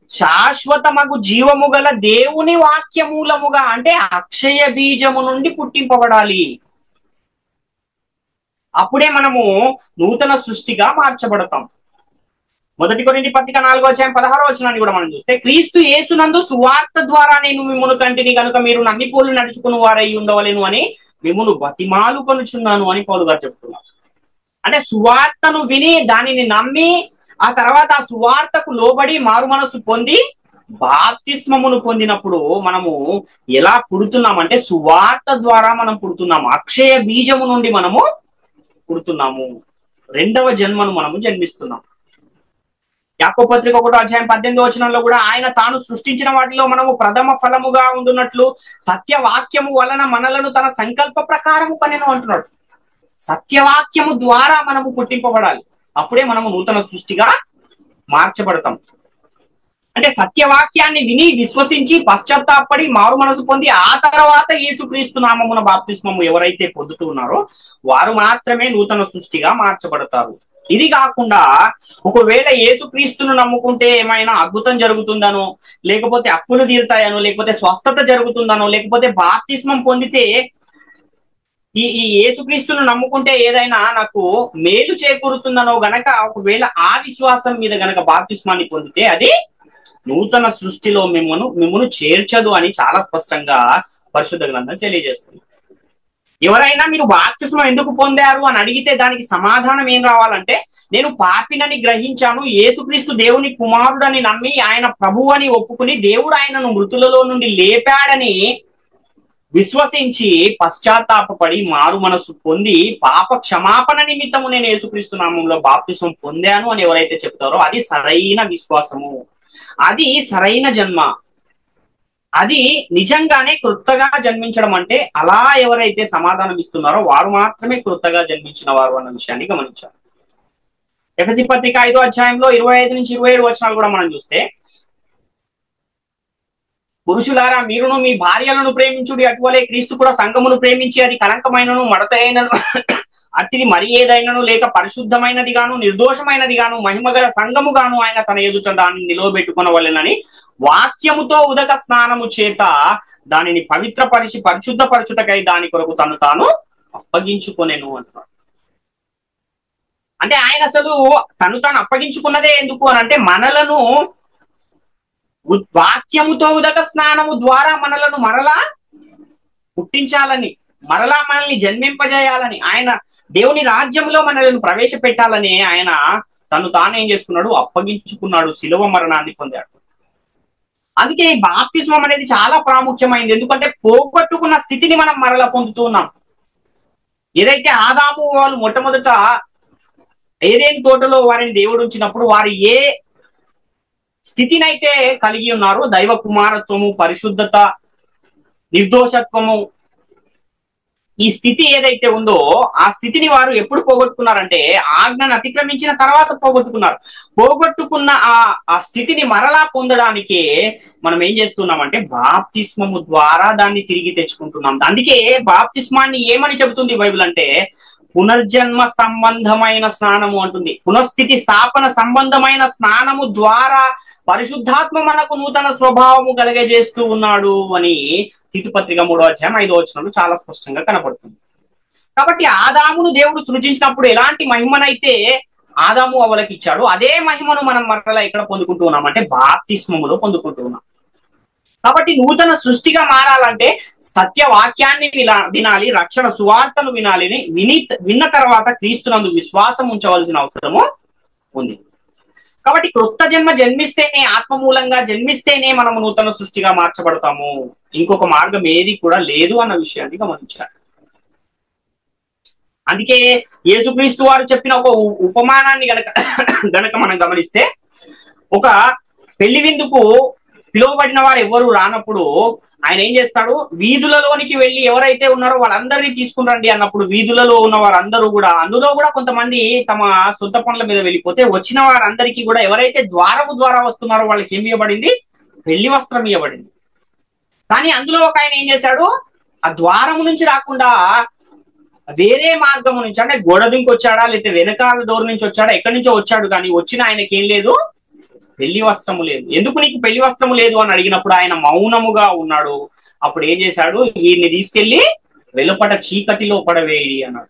Speaker 1: శాశ్వతమగు జీవము గల దేవుని వాక్య మూలముగా, అంటే అక్షయ బీజము నుండి పుట్టింపబడాలి. అప్పుడే మనము నూతన సృష్టిగా మార్చబడతాం. మొదటి కొరింథీ పత్రిక 4:16 కూడా మనం చూస్తే, క్రీస్తు యేసునందు సువార్త ద్వారా నేను మిమ్మును కంటిని కనుక మీరు నన్ని పోలు నడుచుకుని వారై ఉండవలేను అని మిమ్మును బతిమాలు కొనుచున్నాను అని పౌలు గారు చెప్తున్నారు. అంటే సువార్తను విని దానిని నమ్మి ఆ తర్వాత ఆ సువార్తకు లోబడి మారు మనసు పొంది బాప్తిస్మమును పొందినప్పుడు మనము ఎలా పుడుతున్నామంటే సువార్త ద్వారా మనం పుడుతున్నాము. అక్షయ బీజము నుండి మనము పుడుతున్నాము. రెండవ జన్మను మనము జన్మిస్తున్నాం. యాకోబు పత్రిక 1:18 కూడా ఆయన తాను సృష్టించిన వాటిలో మనము ప్రథమ ఫలముగా ఉండునట్లు సత్యవాక్యము వలన మనలను తన సంకల్ప ప్రకారము పనెను అంటున్నాడు. సత్యవాక్యము ద్వారా మనము పుట్టింపబడాలి. అప్పుడే మనము నూతన సృష్టిగా మార్చబడతాం. అంటే సత్యవాక్యాన్ని విని విశ్వసించి పశ్చాత్తాపడి మారు మనసు పొంది ఆ తర్వాత యేసుక్రీస్తు నామమున బాప్తిస్మము ఎవరైతే పొందుతూ ఉన్నారో వారు మాత్రమే నూతన సృష్టిగా మార్చబడతారు. ఇది కాకుండా ఒకవేళ యేసుక్రీస్తును నమ్ముకుంటే ఏమైనా అద్భుతం జరుగుతుందనో, లేకపోతే అప్పులు తీరుతాయనో, లేకపోతే స్వస్థత జరుగుతుందనో, లేకపోతే బాప్తిస్మం పొందితే ఈ యేసుక్రీస్తును నమ్ముకుంటే ఏదైనా నాకు మేలు చేకూరుతుందనో గనక ఒకవేళ ఆ విశ్వాసం మీద గనక బాప్తిస్మాన్ని పొందితే అది నూతన సృష్టిలో మిమ్మును చేర్చదు అని చాలా స్పష్టంగా పరిశుద్ధ గ్రంథం తెలియజేస్తుంది. ఎవరైనా మీరు బాప్తిస్మం ఎందుకు పొందారు అని అడిగితే దానికి సమాధానం ఏం రావాలంటే, నేను పాపినని గ్రహించాను, యేసుక్రీస్తు దేవుని కుమారుడని నమ్మి ఆయన ప్రభువు అని ఒప్పుకుని దేవుడు ఆయనను మృతులలో నుండి లేపాడని విశ్వసించి పశ్చాత్తాపడి మారు మనసు పొంది పాప క్షమాపణ నిమిత్తము నేను యేసుక్రీస్తు నామంలో బాప్తిస్మం పొందాను అని ఎవరైతే చెప్తారో అది సరైన విశ్వాసము, అది సరైన జన్మ, అది నిజంగానే క్రొత్తగా జన్మించడం. అంటే అలా ఎవరైతే సమాధానం ఇస్తున్నారో వారు మాత్రమే క్రొత్తగా జన్మించిన వారు అన్న విషయాన్ని గమనించారు. ఎఫెసీ పత్రిక 5:25-27 కూడా మనం చూస్తే, పురుషులారా మీరును మీ భార్యలను ప్రేమించుడి, అటువలే క్రీస్తు కూడా సంఘమును ప్రేమించి అది కలంకమైనను మడత అయినను అట్టిది మరి ఏదైనను లేక పరిశుద్ధమైనది గాను నిర్దోషమైనది గాను మహిమగల సంఘము గాను ఆయన తన ఎదుట దాన్ని నిలవబెట్టుకొనవలెనని వాక్యముతో ఉదక స్నానము చేత దానిని పవిత్రపరిచి పరిశుద్ధపరచుటకై దాని కొరకు తను తాను అప్పగించుకొనెను అంటున్నాడు. అంటే ఆయన అసలు తను తాను అప్పగించుకున్నదే ఎందుకు అని అంటే, మనలను వాక్యముతో ఉదక స్నానము ద్వారా మనలను మరలా పుట్టించాలని, మరలా మనల్ని జన్మింపజేయాలని, ఆయన దేవుని రాజ్యంలో మనలను ప్రవేశపెట్టాలని ఆయన తను తాను ఏం చేసుకున్నాడు, అప్పగించుకున్నాడు, శిలువ మరణాన్ని పొందాడు. అందుకే బాప్తిస్మం అనేది చాలా ప్రాముఖ్యమైనది. ఎందుకంటే పోగొట్టుకున్న స్థితిని మనం మరలా పొందుతూ ఉన్నాం. ఏదైతే ఆదాము వాళ్ళు మొట్టమొదట ఏదేని తోటలో వారిని దేవుడు ఉంచినప్పుడు వారు ఏ స్థితినైతే కలిగి ఉన్నారో, దైవ కుమారత్వము, పరిశుద్ధత, నిర్దోషత్వము, ఈ స్థితి ఏదైతే ఉందో ఆ స్థితిని వారు ఎప్పుడు పోగొట్టుకున్నారంటే ఆజ్ఞను అతిక్రమించిన తర్వాత పోగొట్టుకున్నారు. పోగొట్టుకున్న ఆ స్థితిని మరలా పొందడానికి మనం ఏం చేస్తున్నామంటే బాప్తిస్మము ద్వారా దాన్ని తిరిగి తెచ్చుకుంటున్నాం. అందుకే బాప్తిస్మాన్ని ఏమని చెబుతుంది బైబిల్ అంటే, పునర్జన్మ సంబంధమైన స్నానము అంటుంది. పునఃస్థితి స్థాపన సంబంధమైన స్నానము ద్వారా పరిశుద్ధాత్మ మనకు నూతన స్వభావము కలిగజేస్తూ ఉన్నాడు అని తీతు పత్రిక 3:5 చాలా స్పష్టంగా కనపడుతుంది. కాబట్టి ఆదామును దేవుడు సృజించినప్పుడు ఎలాంటి మహిమనైతే ఆదాము అవ్వలకు ఇచ్చాడు, అదే మహిమను మనం మరలా ఎక్కడ పొందుకుంటూ ఉన్నాం అంటే బాప్తిస్మములో పొందుకుంటూ ఉన్నాం. కాబట్టి నూతన సృష్టిగా మారాలంటే సత్య వాక్యాన్ని వినాలి, రక్షణ సువార్తను విన్న తర్వాత క్రీస్తునందు విశ్వాసం ఉంచవలసిన అవసరము ఉంది. కాబట్టి క్రొత్త జన్మ జన్మిస్తేనే, ఆత్మ మూలంగా జన్మిస్తేనే మనము నూతన సృష్టిగా మార్చబడతాము. ఇంకొక మార్గం ఏది కూడా లేదు అన్న విషయాన్ని గమనించాలి. అందుకే యేసుక్రీస్తు వారు చెప్పిన ఒక ఉపమానాన్ని గనక మనం గమనిస్తే, ఒక పెళ్లి విందుకు పిలువబడిన వారు ఎవరు రానప్పుడు ఆయన ఏం చేస్తాడు, వీధులలోనికి వెళ్ళి ఎవరైతే ఉన్నారో వాళ్ళందరినీ తీసుకుని రండి అన్నప్పుడు వీధులలో ఉన్న వారందరూ కూడా, అందులో కూడా కొంతమంది తమ సొంత పనుల మీద వెళ్ళిపోతే వచ్చిన వారందరికీ కూడా ఎవరైతే ద్వారము ద్వారా వస్తున్నారో వాళ్ళకి ఏమి ఇవ్వబడింది, పెళ్లి వస్త్రం ఇవ్వబడింది. కానీ అందులో ఒక ఆయన ఏం చేశాడు, ఆ ద్వారము నుంచి రాకుండా వేరే మార్గము నుంచి, అంటే గోడ దుంకి వచ్చాడా లేకపోతే వెనకాల డోర్ నుంచి వచ్చాడా, ఎక్కడి నుంచో వచ్చాడు, కానీ వచ్చిన ఆయనకి ఏం లేదు, పెళ్లి వస్త్రము లేదు. ఎందుకు నీకు పెళ్లి వస్త్రము లేదు అని అడిగినప్పుడు ఆయన మౌనముగా ఉన్నాడు. అప్పుడు ఏం చేశాడు, వీరిని తీసుకెళ్లి వెలుపట చీకటిలో పడవేయి అన్నాడు.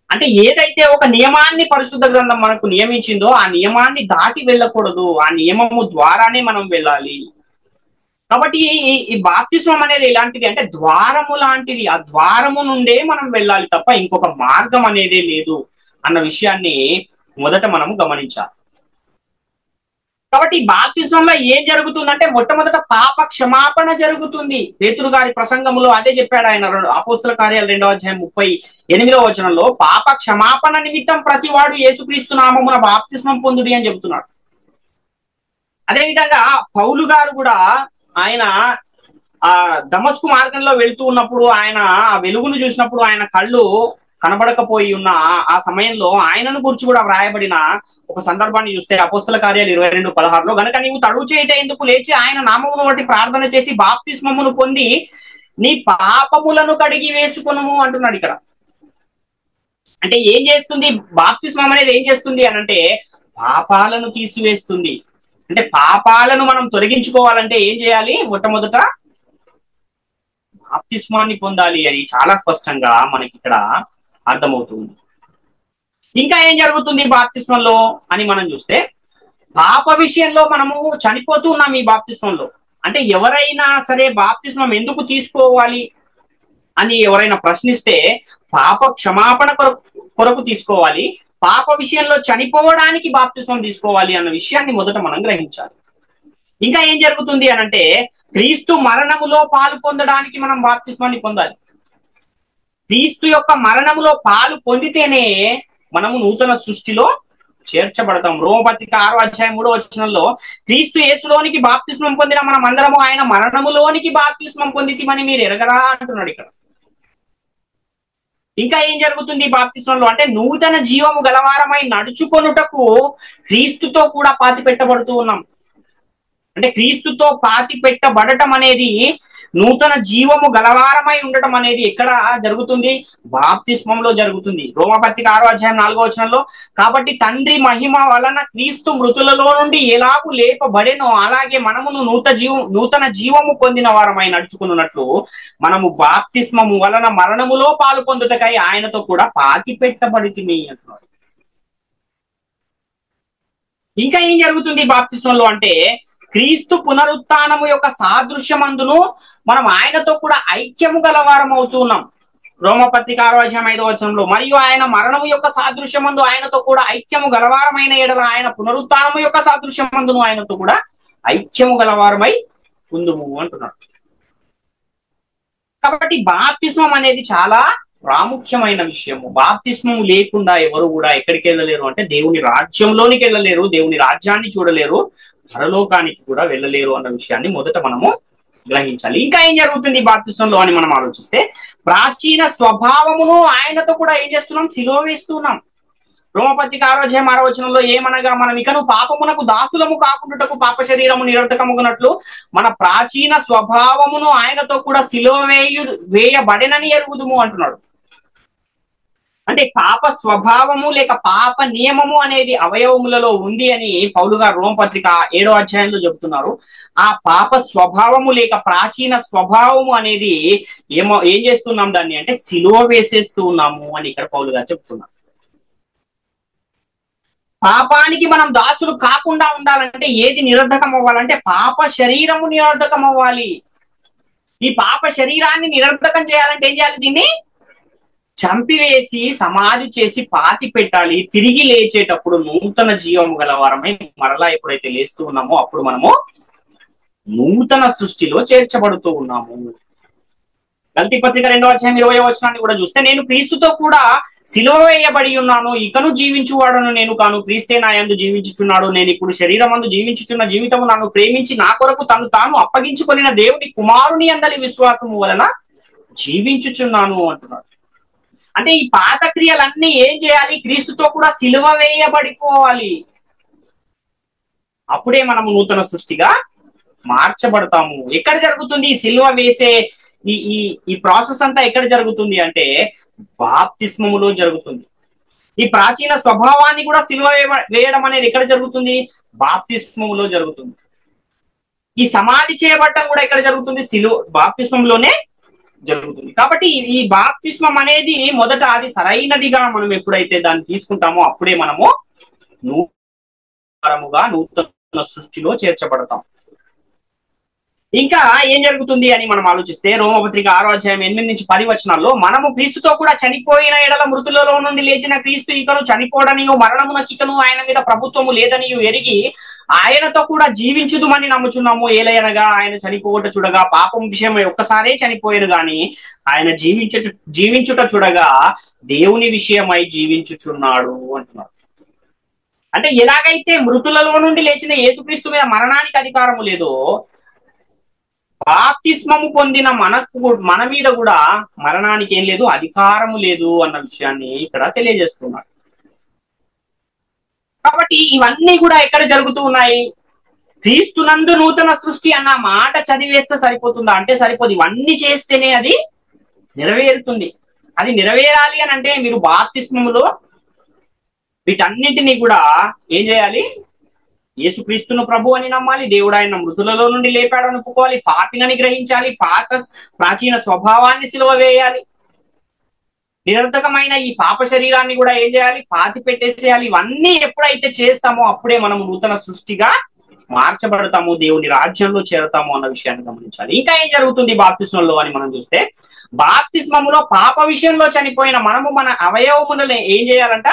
Speaker 1: అంటే ఏదైతే ఒక నియమాన్ని పరిశుద్ధ గ్రంథం మనకు నియమించిందో ఆ నియమాన్ని దాటి వెళ్ళకూడదు, ఆ నియమము ద్వారానే మనం వెళ్ళాలి. కాబట్టి ఈ బాప్తిస్మం అనేది ఎలాంటిది అంటే ద్వారము లాంటిది. ఆ ద్వారము నుండే మనం వెళ్ళాలి తప్ప ఇంకొక మార్గం అనేదే లేదు అన్న విషయాన్ని మొదట మనము గమనించాలి. కాబట్టి బాప్తిస్మంలో ఏం జరుగుతుందంటే మొట్టమొదట పాప క్షమాపణ జరుగుతుంది. పేతురు గారి ప్రసంగంలో అదే చెప్పాడు ఆయన, అపోస్తుల కార్యాలు 2వ అధ్యాయం 38వ వచనంలో పాప క్షమాపణ నిమిత్తం ప్రతి వాడు యేసుక్రీస్తు నామమున బాప్తిస్మం పొందుడి అని చెబుతున్నాడు. అదేవిధంగా పౌలు గారు కూడా ఆయన ఆ దమస్కు మార్గంలో వెళ్తూ ఉన్నప్పుడు ఆయన ఆ వెలుగును చూసినప్పుడు ఆయన కళ్ళు కనబడకపోయి ఉన్న ఆ సమయంలో ఆయనను గురించి కూడా వ్రాయబడిన ఒక సందర్భాన్ని చూస్తే అపోస్తుల కార్యాలు 22:16 గనక నీవు తడువు చేయట ఎందుకు లేచి ఆయన నామమును బట్టి ప్రార్థన చేసి బాప్తిస్మమును పొంది నీ పాపములను కడిగి వేసుకొనుము అంటున్నాడు ఇక్కడ. అంటే ఏం చేస్తుంది బాప్తిస్మం అనేది, ఏం చేస్తుంది అని అంటే పాపాలను తీసివేస్తుంది. అంటే పాపాలను మనం తొలగించుకోవాలంటే ఏం చేయాలి, మొట్టమొదట బాప్తిస్మాన్ని పొందాలి అని చాలా స్పష్టంగా మనకి ఇక్కడ అర్థమవుతుంది. ఇంకా ఏం జరుగుతుంది బాప్తిస్మంలో అని మనం చూస్తే, పాప విషయంలో మనము చనిపోతూ ఉన్నాం ఈ బాప్తిస్మంలో. అంటే ఎవరైనా సరే బాప్తిస్మం ఎందుకు తీసుకోవాలి అని ఎవరైనా ప్రశ్నిస్తే పాప క్షమాపణ కొరకు తీసుకోవాలి, పాప విషయంలో చనిపోవడానికి బాప్తిస్మం తీసుకోవాలి అన్న విషయాన్ని మొదట మనం గ్రహించాలి. ఇంకా ఏం జరుగుతుంది అనంటే క్రీస్తు మరణములో పాలు పొందడానికి మనం బాప్తిస్మాన్ని పొందాలి. క్రీస్తు యొక్క మరణములో పాలు పొందితేనే మనము నూతన సృష్టిలో చేర్చబడతాం. రోమపత్రిక 6వ అధ్యాయం 3వ వచనంలో క్రీస్తు యేసులోనికి బాప్తిస్మం పొందిన మనం అందరము ఆయన మరణములోనికి బాప్తిస్మం పొందితిమని మీరు ఎరగరా అంటున్నాడు ఇక్కడ. ఇంకా ఏం జరుగుతుంది బాప్తిస్మంలో అంటే నూతన జీవము గలవారమై నడుచుకొనుటకు క్రీస్తుతో కూడా పాతి పెట్టబడుతూ ఉన్నాం. అంటే క్రీస్తుతో పాతి పెట్టబడటం అనేది, నూతన జీవము గలవారమై ఉండటం అనేది ఎక్కడ జరుగుతుంది, బాప్తిస్మంలో జరుగుతుంది. రోమపత్రిక 6వ అధ్యాయం 4వ వచనంలో కాబట్టి తండ్రి మహిమ వలన క్రీస్తు మృతులలో నుండి ఎలాగూ లేపబడెనో అలాగే మనమును నూతన జీవము పొందిన వారమై నడుచుకున్నట్లు మనము బాప్తిస్మము వలన మరణములో పాలు పొందుటకై ఆయనతో కూడా పాతి పెట్టబడితిమి అంటున్నాడు. ఇంకా ఏం జరుగుతుంది బాప్తిస్మంలో అంటే క్రీస్తు పునరుత్థానము యొక్క సాదృశ్యమందును మనం ఆయనతో కూడా ఐక్యము గలవారం అవుతున్నాం. రోమపత్రిక 6వ అధ్యాయం 5వ వచనంలో మరియు ఆయన మరణము యొక్క సాదృశ్యమందు ఆయనతో కూడా ఐక్యము గలవారమైన ఎడల ఆయన పునరుత్థానము యొక్క సాదృశ్యమందును ఆయనతో కూడా ఐక్యము గలవారమై ఉందుము అంటున్నాడు. కాబట్టి బాప్తిస్మం అనేది చాలా ప్రాముఖ్యమైన విషయము. బాప్తిస్మం లేకుండా ఎవరు కూడా ఎక్కడికి వెళ్ళలేరు అంటే దేవుని రాజ్యంలోనికి వెళ్ళలేరు, దేవుని రాజ్యాన్ని చూడలేరు, పరలోకానికి కూడా వెళ్ళలేరు అన్న విషయాన్ని మొదట మనము గ్రహించాలి. ఇంకా ఏం జరుగుతుంది బాప్తిస్మంలో అని మనం ఆలోచిస్తే ప్రాచీన స్వభావమును ఆయనతో కూడా ఏం చేస్తున్నాం, సిలువ వేస్తున్నాం. రోమపత్రిక 6వ అధ్యాయం 6వ వచనంలో ఏమనగా మనం ఇకను పాపమునకు దాసులము కాకుండాటకు పాప శరీరము నిరర్ధకమగునట్లు మన ప్రాచీన స్వభావమును ఆయనతో కూడా సిలువ వేయబడెనని ఎరుగుదుము అంటున్నాడు. అంటే పాప స్వభావము లేక పాప నియమము అనేది అవయవములలో ఉంది అని పౌలు గారు రోమపత్రిక 7వ అధ్యాయంలో చెబుతున్నారు. ఆ పాప స్వభావము లేక ప్రాచీన స్వభావము అనేది ఏం చేస్తున్నాం దాన్ని అంటే సిలువ వేసేస్తూ ఉన్నాము అని ఇక్కడ పౌలు గారు చెప్తున్నారు. పాపానికి మనం దాసులు కాకుండా ఉండాలంటే ఏది నిరర్ధకం అవ్వాలంటే పాప శరీరము నిరర్ధకం అవ్వాలి. ఈ పాప శరీరాన్ని నిరర్ధకం చేయాలంటే ఏం చేయాలి, దీన్ని చంపివేసి సమాధి చేసి పాతి పెట్టాలి. తిరిగి లేచేటప్పుడు నూతన జీవము గలవారమై మరలా ఎప్పుడైతే లేస్తూ ఉన్నామో అప్పుడు మనము నూతన సృష్టిలో చేర్చబడుతూ ఉన్నాము. గలతీ పత్రిక 2వ అధ్యాయం 20వ వచనాన్ని కూడా చూస్తే నేను క్రీస్తుతో కూడా సిలువ వేయబడి ఉన్నాను, ఇకను జీవించువాడను నేను కాను, క్రీస్తే నా యందు జీవించుచున్నాడు. నేను ఇప్పుడు శరీరమందు జీవించుచున్న జీవితము నన్ను ప్రేమించి నా కొరకు తను తాను అప్పగించుకొనిన దేవుని కుమారుని అందలి విశ్వాసము వలన జీవించుచున్నాను అంటున్నాడు. అంటే ఈ పాత క్రియలన్నీ ఏం చేయాలి? క్రీస్తుతో కూడా సిలువ వేయబడిపోవాలి. అప్పుడే మనము నూతన సృష్టిగా మార్చబడతాము. ఎక్కడ జరుగుతుంది ఈ సిలువ వేసే ఈ ఈ ఈ ప్రాసెస్ అంతా? ఎక్కడ జరుగుతుంది అంటే బాప్తిస్మములో జరుగుతుంది. ఈ ప్రాచీన స్వభావాన్ని కూడా సిలువ వేయడం అనేది ఎక్కడ జరుగుతుంది? బాప్తిస్మములో జరుగుతుంది. ఈ సమాధి చేయబడటం కూడా ఎక్కడ జరుగుతుంది? బాప్తిస్మంలోనే జరుగుతుంది. కాబట్టి ఈ బాప్తిస్మం అనేది మొదట అది సరైనదిగా మనం ఎప్పుడైతే దాన్ని తీసుకుంటామో అప్పుడే మనము నూతన సృష్టిలో చేర్చబడతాం. ఇంకా ఏం జరుగుతుంది అని మనం ఆలోచిస్తే రోమపత్రిక 6వ అధ్యాయం 8 నుంచి 10 వచనాల్లో, మనము క్రీస్తుతో కూడా చనిపోయిన ఎడల మృతులలో నుండి లేచిన క్రీస్తు ఇకను చనిపోవడనియు మరణమునకికను ఆయన మీద ప్రభుత్వము లేదనియు ఎరిగి ఆయనతో కూడా జీవించుదుమని నమ్ముచున్నాము. ఏలయనగా ఆయన చనిపోవట చూడగా పాపం విషయమై ఒక్కసారే చనిపోయాను గాని ఆయన జీవించుట చూడగా దేవుని విషయమై జీవించుచున్నాడు అంటున్నాడు. అంటే ఎలాగైతే మృతులలో నుండి లేచిన యేసుక్రీస్తు మీద మరణానికి అధికారము లేదో, బాప్తిస్మము పొందిన మన మీద కూడా మరణానికి ఏం లేదు, అధికారము లేదు అన్న విషయాన్ని ఇక్కడ తెలియజేస్తున్నాడు. కాబట్టి ఇవన్నీ కూడా ఎక్కడ జరుగుతూ ఉన్నాయి? క్రీస్తునందు నూతన సృష్టి అన్న మాట చదివేస్తే సరిపోతుందా అంటే సరిపోదు. ఇవన్నీ చేస్తేనే అది నెరవేరుతుంది. అది నెరవేరాలి అని అంటే మీరు బాప్తిస్మములో వీటన్నిటినీ కూడా ఏం చేయాలి? యేసుక్రీస్తును ప్రభు అని నమ్మాలి, దేవుడు ఆయన మృతులలో నుండి లేపాడని ఒప్పుకోవాలి, పాపినని గ్రహించాలి, ప్రాచీన స్వభావాన్ని సిలువ వేయాలి, నిరర్థకమైన ఈ పాప శరీరాన్ని కూడా ఏం చేయాలి? పాతి పెట్టేసేయాలి. ఇవన్నీ ఎప్పుడైతే చేస్తామో అప్పుడే మనం నూతన సృష్టిగా మార్చబడతాము, దేవుని రాజ్యంలో చేరతాము అన్న విషయాన్ని గమనించాలి. ఇంకా ఏం జరుగుతుంది బాప్తిస్మంలో అని మనం చూస్తే, బాప్తిస్మములో పాప విషయంలో చనిపోయిన మనము మన అవయవములను ఏం చేయాలంట?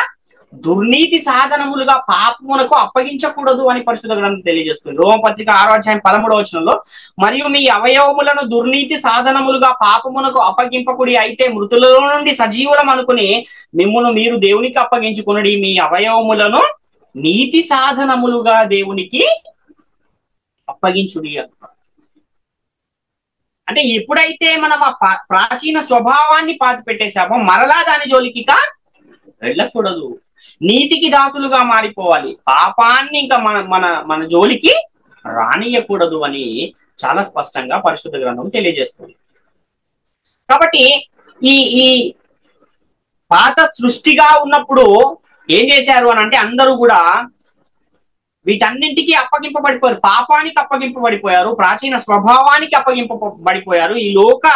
Speaker 1: దుర్నీతి సాధనములుగా పాపమునకు అప్పగించకూడదు అని పరిశుద్ధ గ్రంథం తెలియజేస్తుంది. రోమపత్రిక 6వ అధ్యాయం 13వ వచనంలో, మరియు మీ అవయవములను దుర్నీతి సాధనములుగా పాపమునకు అప్పగింపకుడి, అయితే మృతులలో నుండి సజీవులం అనుకుని మిమ్మును మీరు దేవునికి అప్పగించుకునుడి, మీ అవయవములను నీతి సాధనములుగా దేవునికి అప్పగించుడి అంటున్నారు. అంటే ఎప్పుడైతే మనం ఆ ప్రాచీన స్వభావాన్ని పాతి పెట్టేశామో మరలా దాని జోలికి వెళ్ళకూడదు. నీతికి దాసులుగా మారిపోవాలి, పాపాన్ని ఇంకా మన జోలికి రానియకూడదు అని చాలా స్పష్టంగా పరిశుద్ధ గ్రంథం తెలియజేస్తుంది. కాబట్టి ఈ పాత సృష్టిగా ఉన్నప్పుడు ఏం చేశారు అని అంటే అందరూ కూడా వీటన్నింటికి అప్పగింపబడిపోయారు. పాపానికి అప్పగింపబడిపోయారు, ప్రాచీన స్వభావానికి అప్పగింపబడిపోయారు, ఈ లోక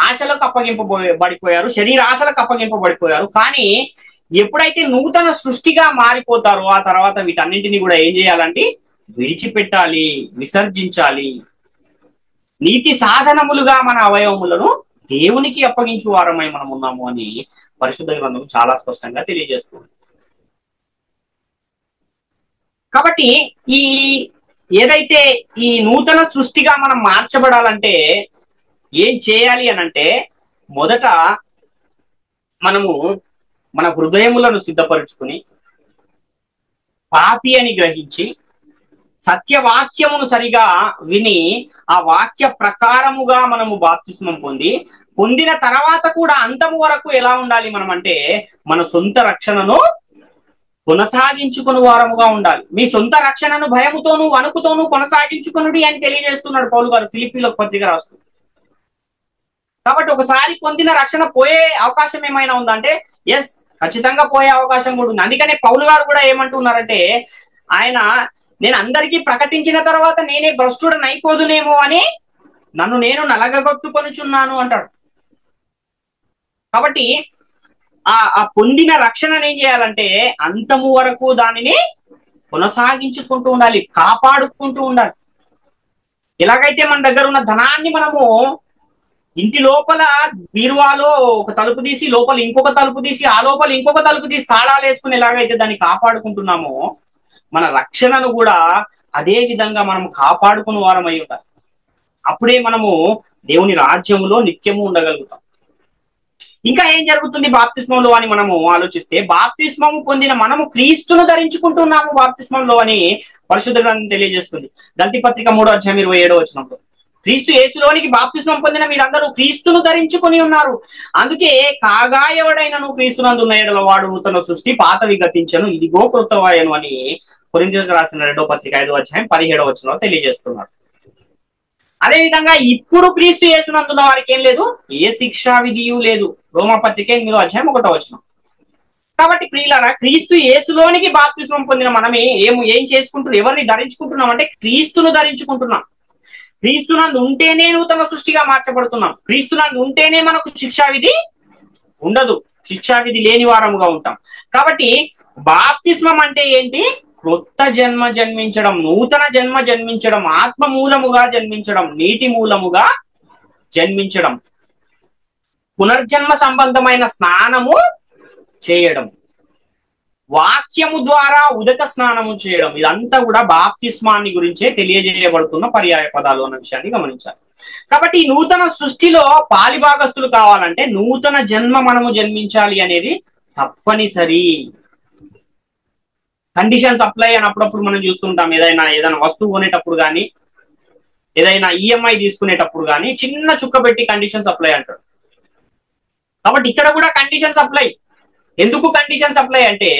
Speaker 1: ఆశలకు అప్పగింపబడిపోయారు, శరీర ఆశలకు అప్పగింపబడిపోయారు. కానీ ఎప్పుడైతే నూతన సృష్టిగా మారిపోతారో ఆ తర్వాత వీటన్నింటినీ కూడా ఏం చేయాలంటే విడిచిపెట్టాలి, విసర్జించాలి. నీతి సాధనములుగా మన అవయవములను దేవునికి అప్పగించు వారమై మనం ఉన్నాము అని పరిశుద్ధ గ్రంథం చాలా స్పష్టంగా తెలియజేస్తుంది. కాబట్టి ఏదైతే ఈ నూతన సృష్టిగా మనం మార్చబడాలంటే ఏం చేయాలి అనంటే, మొదట మనము మన హృదయములను సిద్ధపరుచుకుని పాపి అని గ్రహించి సత్యవాక్యమును సరిగా విని ఆ వాక్య ప్రకారముగా మనము బాప్తిస్మం పొందిన తర్వాత కూడా అంతము వరకు ఎలా ఉండాలి మనం అంటే, మన సొంత రక్షణను కొనసాగించుకుని వారముగా ఉండాలి. మీ సొంత రక్షణను భయముతోనూ వణుకుతోనూ కొనసాగించుకునుడి అని తెలియజేస్తున్నాడు పౌలు గారు ఫిలిప్పీలకు పత్రిక రాస్తూ. కాబట్టి ఒకసారి పొందిన రక్షణ పోయే అవకాశం ఏమైనా ఉందంటే ఎస్, ఖచ్చితంగా పోయే అవకాశం కూడా ఉంది. అందుకనే పౌలు గారు కూడా ఏమంటున్నారంటే, ఆయన నేను అందరికీ ప్రకటించిన తర్వాత నేనే భ్రష్టుడని అయిపోదునేమో అని నన్ను నేను నలగగొట్టుకొనుచున్నాను అంటాడు. కాబట్టి ఆ పొందిన రక్షణను ఏం చేయాలంటే అంతము వరకు దానిని కొనసాగించుకుంటూ ఉండాలి, కాపాడుకుంటూ ఉండాలి. ఎలాగైతే మన దగ్గర ఉన్న ధనాన్ని మనము ఇంటి లోపల బీరువాలో ఒక తలుపు తీసి లోపల ఇంకొక తలుపు తీసి ఆ లోపల ఇంకొక తలుపు తీసి తాళాలు వేసుకుని ఎలాగైతే దాన్ని కాపాడుకుంటున్నామో మన రక్షణను కూడా అదే విధంగా మనం కాపాడుకున్న వారం అయి ఉండాలి. అప్పుడే మనము దేవుని రాజ్యములో నిత్యము ఉండగలుగుతాం. ఇంకా ఏం జరుగుతుంది బాప్తిస్మంలో అని మనము ఆలోచిస్తే, బాప్తిస్మము పొందిన మనము క్రీస్తును ధరించుకుంటున్నాము బాప్తిస్మంలో అని పరిశుద్ధ గ్రంథం తెలియజేస్తుంది. గల్తీ పత్రిక 3:27 క్రీస్తు యేసులోనికి బాప్తిస్మం పొందిన మీరందరూ క్రీస్తును ధరించుకొని ఉన్నారు. అందుకే కాగా ఎవడైనను క్రీస్తునందున్న ఎడల వాడు నూతన సృష్టి, పాతవి గతించను, ఇదిగో కృతవాయను అని కొరింథీయులకు రాసిన 2:5 తెలియజేస్తున్నారు. అదేవిధంగా ఇప్పుడు క్రీస్తు యేసునందున్న వారికి ఏం లేదు, ఏ శిక్షా విధియు లేదు. రోమాపత్రిక 8:1 కాబట్టి ప్రియులారా, క్రీస్తు యేసులోనికి బాప్తిస్మం పొందిన మనమే ఏం చేసుకుంటున్నాం, ఎవరిని ధరించుకుంటున్నాం అంటే క్రీస్తును ధరించుకుంటున్నాం. క్రీస్తునందు ఉంటేనే నూతన సృష్టిగా మార్చబడుతున్నాం. క్రీస్తునందు ఉంటేనే మనకు శిక్షా విధి ఉండదు, శిక్షా విధి లేని వారముగా ఉంటాం. కాబట్టి బాప్తిస్మం అంటే ఏంటి? కొత్త జన్మ జన్మించడం, నూతన జన్మ జన్మించడం, ఆత్మ మూలముగా జన్మించడం, నీటి మూలముగా జన్మించడం, పునర్జన్మ సంబంధమైన స్నానము చేయడం, వాక్యము ద్వారా ఉదక స్నానము చేయడం, ఇదంతా కూడా బాప్తిస్మాన్ని గురించే తెలియజేయబడుతున్న పర్యాయ పదాలు అన్న విషయాన్ని గమనించాలి. కాబట్టి ఈ నూతన సృష్టిలో పాలిభాగస్తులు కావాలంటే నూతన జన్మ మనము జన్మించాలి అనేది తప్పనిసరి. కండిషన్స్ అప్లై అని అప్పుడప్పుడు మనం చూస్తుంటాం. ఏదైనా వస్తువు కొనేటప్పుడు కానీ, ఏదైనా ఈఎంఐ తీసుకునేటప్పుడు కానీ చిన్న చుక్క పెట్టి కండిషన్స్ అప్లై అంటారు. కాబట్టి ఇక్కడ కూడా కండిషన్స్ అప్లై. ఎందుకు కండిషన్స్ అప్లై అంటే,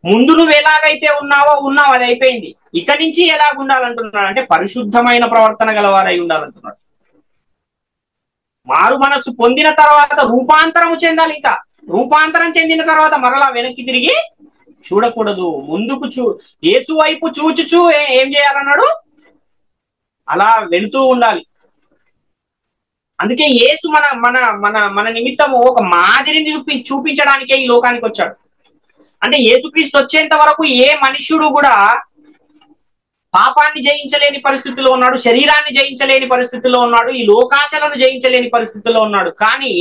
Speaker 1: ముందు నువ్వు ఎలాగైతే ఉన్నావు అది అయిపోయింది. ఇక నుంచి ఎలాగ ఉండాలంటున్నాడు అంటే పరిశుద్ధమైన ప్రవర్తన గలవారై ఉండాలంటున్నాడు. మారు మనస్సు పొందిన తర్వాత రూపాంతరము చెందాలి. ఇంకా రూపాంతరం చెందిన తర్వాత మరలా వెనక్కి తిరిగి చూడకూడదు. ముందుకు యేసు వైపు చూచుచూ ఏం చేయాలన్నాడు? అలా వెళుతూ ఉండాలి. అందుకే యేసు మన మన మన మన నిమిత్తము ఒక మాదిరిని చూపించడానికే ఈ లోకానికి వచ్చాడు. అంటే యేసుక్రీస్తు వచ్చేంత వరకు ఏ మనుష్యుడు కూడా పాపాన్ని జయించలేని పరిస్థితిలో ఉన్నాడు, శరీరాన్ని జయించలేని పరిస్థితిలో ఉన్నాడు, ఈ లోకాశలను జయించలేని పరిస్థితిలో ఉన్నాడు. కానీ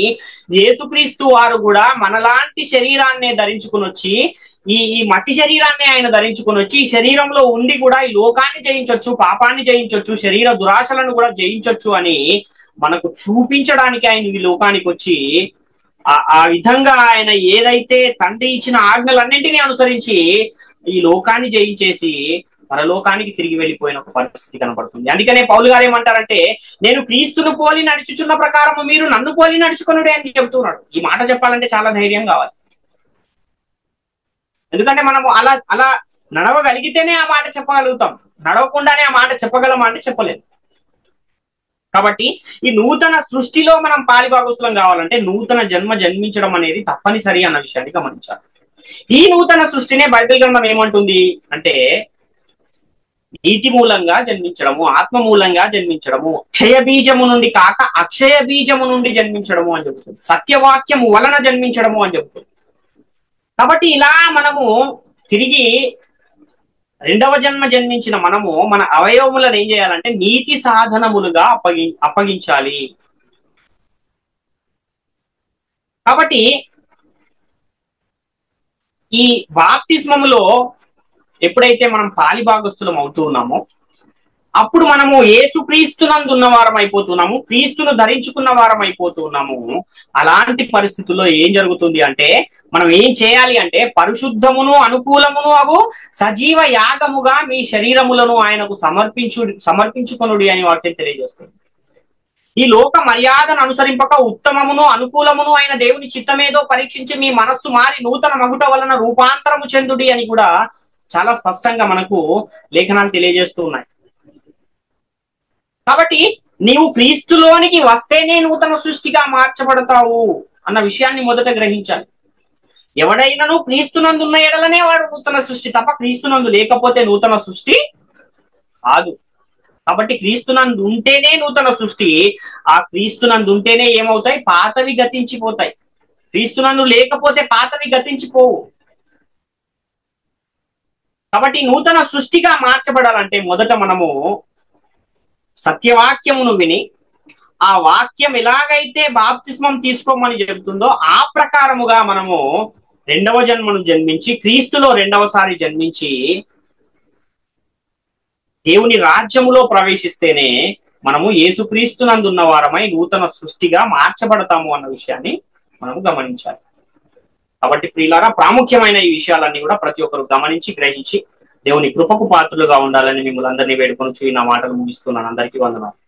Speaker 1: యేసుక్రీస్తు వారు కూడా మనలాంటి శరీరాన్ని ధరించుకుని వచ్చి, ఈ మట్టి శరీరాన్ని ఆయన ధరించుకుని వచ్చి ఈ శరీరంలో ఉండి కూడా ఈ లోకాన్ని జయించవచ్చు, పాపాన్ని జయించవచ్చు, శరీర దురాశలను కూడా జయించవచ్చు అని మనకు చూపించడానికి ఆయన ఈ లోకానికి వచ్చి ఆ విధంగా ఆయన ఏదైతే తండ్రి ఇచ్చిన ఆజ్ఞలన్నింటినీ అనుసరించి ఈ లోకాన్ని జయించేసి పరలోకానికి తిరిగి వెళ్ళిపోయిన ఒక పరిస్థితి కనబడుతుంది. అందుకనే పౌలు గారు ఏమంటారంటే, నేను క్రీస్తును పోలి నడుచుచున్న ప్రకారం మీరు నన్ను పోలి నడుచుకునుడే అని చెబుతున్నాడు. ఈ మాట చెప్పాలంటే చాలా ధైర్యం కావాలి. ఎందుకంటే మనము అలా అలా నడవగలిగితేనే ఆ మాట చెప్పగలుగుతాం. నడవకుండానే ఆ మాట చెప్పగలమా అంటే చెప్పలేదు. కాబట్టి ఈ నూతన సృష్టిలో మనం పాలిభాగస్తులం కావాలంటే నూతన జన్మ జన్మించడం అనేది తప్పనిసరి అన్న విషయాన్ని గమనించాలి. ఈ నూతన సృష్టినే బైబిల్ గ్రంథం ఏమంటుంది అంటే, నీటి మూలంగా జన్మించడము, ఆత్మ మూలంగా జన్మించడము, క్షయ బీజము నుండి కాక అక్షయ బీజము నుండి జన్మించడము అని చెబుతుంది. సత్యవాక్యము వలన జన్మించడము అని చెబుతుంది. కాబట్టి ఇలా మనము తిరిగి రెండవ జన్మ జన్మించిన మనము మన అవయవములను ఏం చేయాలంటే నీతి సాధనములుగా అప్పగించాలి. కాబట్టి ఈ బాప్తిస్మములో ఎప్పుడైతే మనం పాలిభాగస్తులం అవుతూ ఉన్నామో అప్పుడు మనము యేసుక్రీస్తునందు ఉన్న వారం అయిపోతున్నాము, క్రీస్తును ధరించుకున్న వారం అయిపోతున్నాము. అలాంటి పరిస్థితుల్లో ఏం జరుగుతుంది అంటే, మనం ఏం చేయాలి అంటే పరిశుద్ధమును అనుకూలమును అగు సజీవ యాగముగా మీ శరీరములను ఆయనకు సమర్పించుకొనుడి అని వాక్యం తెలియజేస్తుంది. ఈ లోక మర్యాదను అనుసరింపక ఉత్తమమును అనుకూలమును ఆయన దేవుని చిత్తమేదో పరీక్షించి మీ మనస్సు మారి నూతన మగుట వలన రూపాంతరము చెందుడి అని కూడా చాలా స్పష్టంగా మనకు లేఖనాలు తెలియజేస్తూ ఉన్నాయి. కాబట్టి నీవు క్రీస్తులోనికి వస్తేనే నూతన సృష్టిగా మార్చబడతావు అన్న విషయాన్ని మొదట గ్రహించాలి. ఎవడైనాను క్రీస్తునందున్న ఎడలనే వాడు నూతన సృష్టి తప్ప క్రీస్తునందు లేకపోతే నూతన సృష్టి కాదు. కాబట్టి క్రీస్తునందు ఉంటేనే నూతన సృష్టి. ఆ క్రీస్తునందు ఉంటేనే ఏమవుతాయి? పాతవి గతించిపోతాయి. క్రీస్తునందు లేకపోతే పాతవి గతించిపోవు. కాబట్టి నూతన సృష్టిగా మార్చబడాలంటే మొదట మనము సత్యవాక్యమును విని ఆ వాక్యం ఎలాగైతే బాప్తిస్మం తీసుకోమని చెబుతుందో ఆ ప్రకారముగా మనము రెండవ జన్మను జన్మించి క్రీస్తులో రెండవసారి జన్మించి దేవుని రాజ్యములో ప్రవేశిస్తేనే మనము యేసుక్రీస్తునందున్న వారమై నూతన సృష్టిగా మార్చబడతాము అన్న విషయాన్ని మనం గమనించాలి. కాబట్టి ప్రియులారా, ప్రాముఖ్యమైన ఈ విషయాలన్నీ కూడా ప్రతి ఒక్కరు గమనించి గ్రహించి దేవుని కృపకు పాత్రలుగా ఉండాలని మిమ్మల్ని అందరినీ వేడుకొని నా మాటలు ముగిస్తున్నాను. అందరికీ వందనాలు.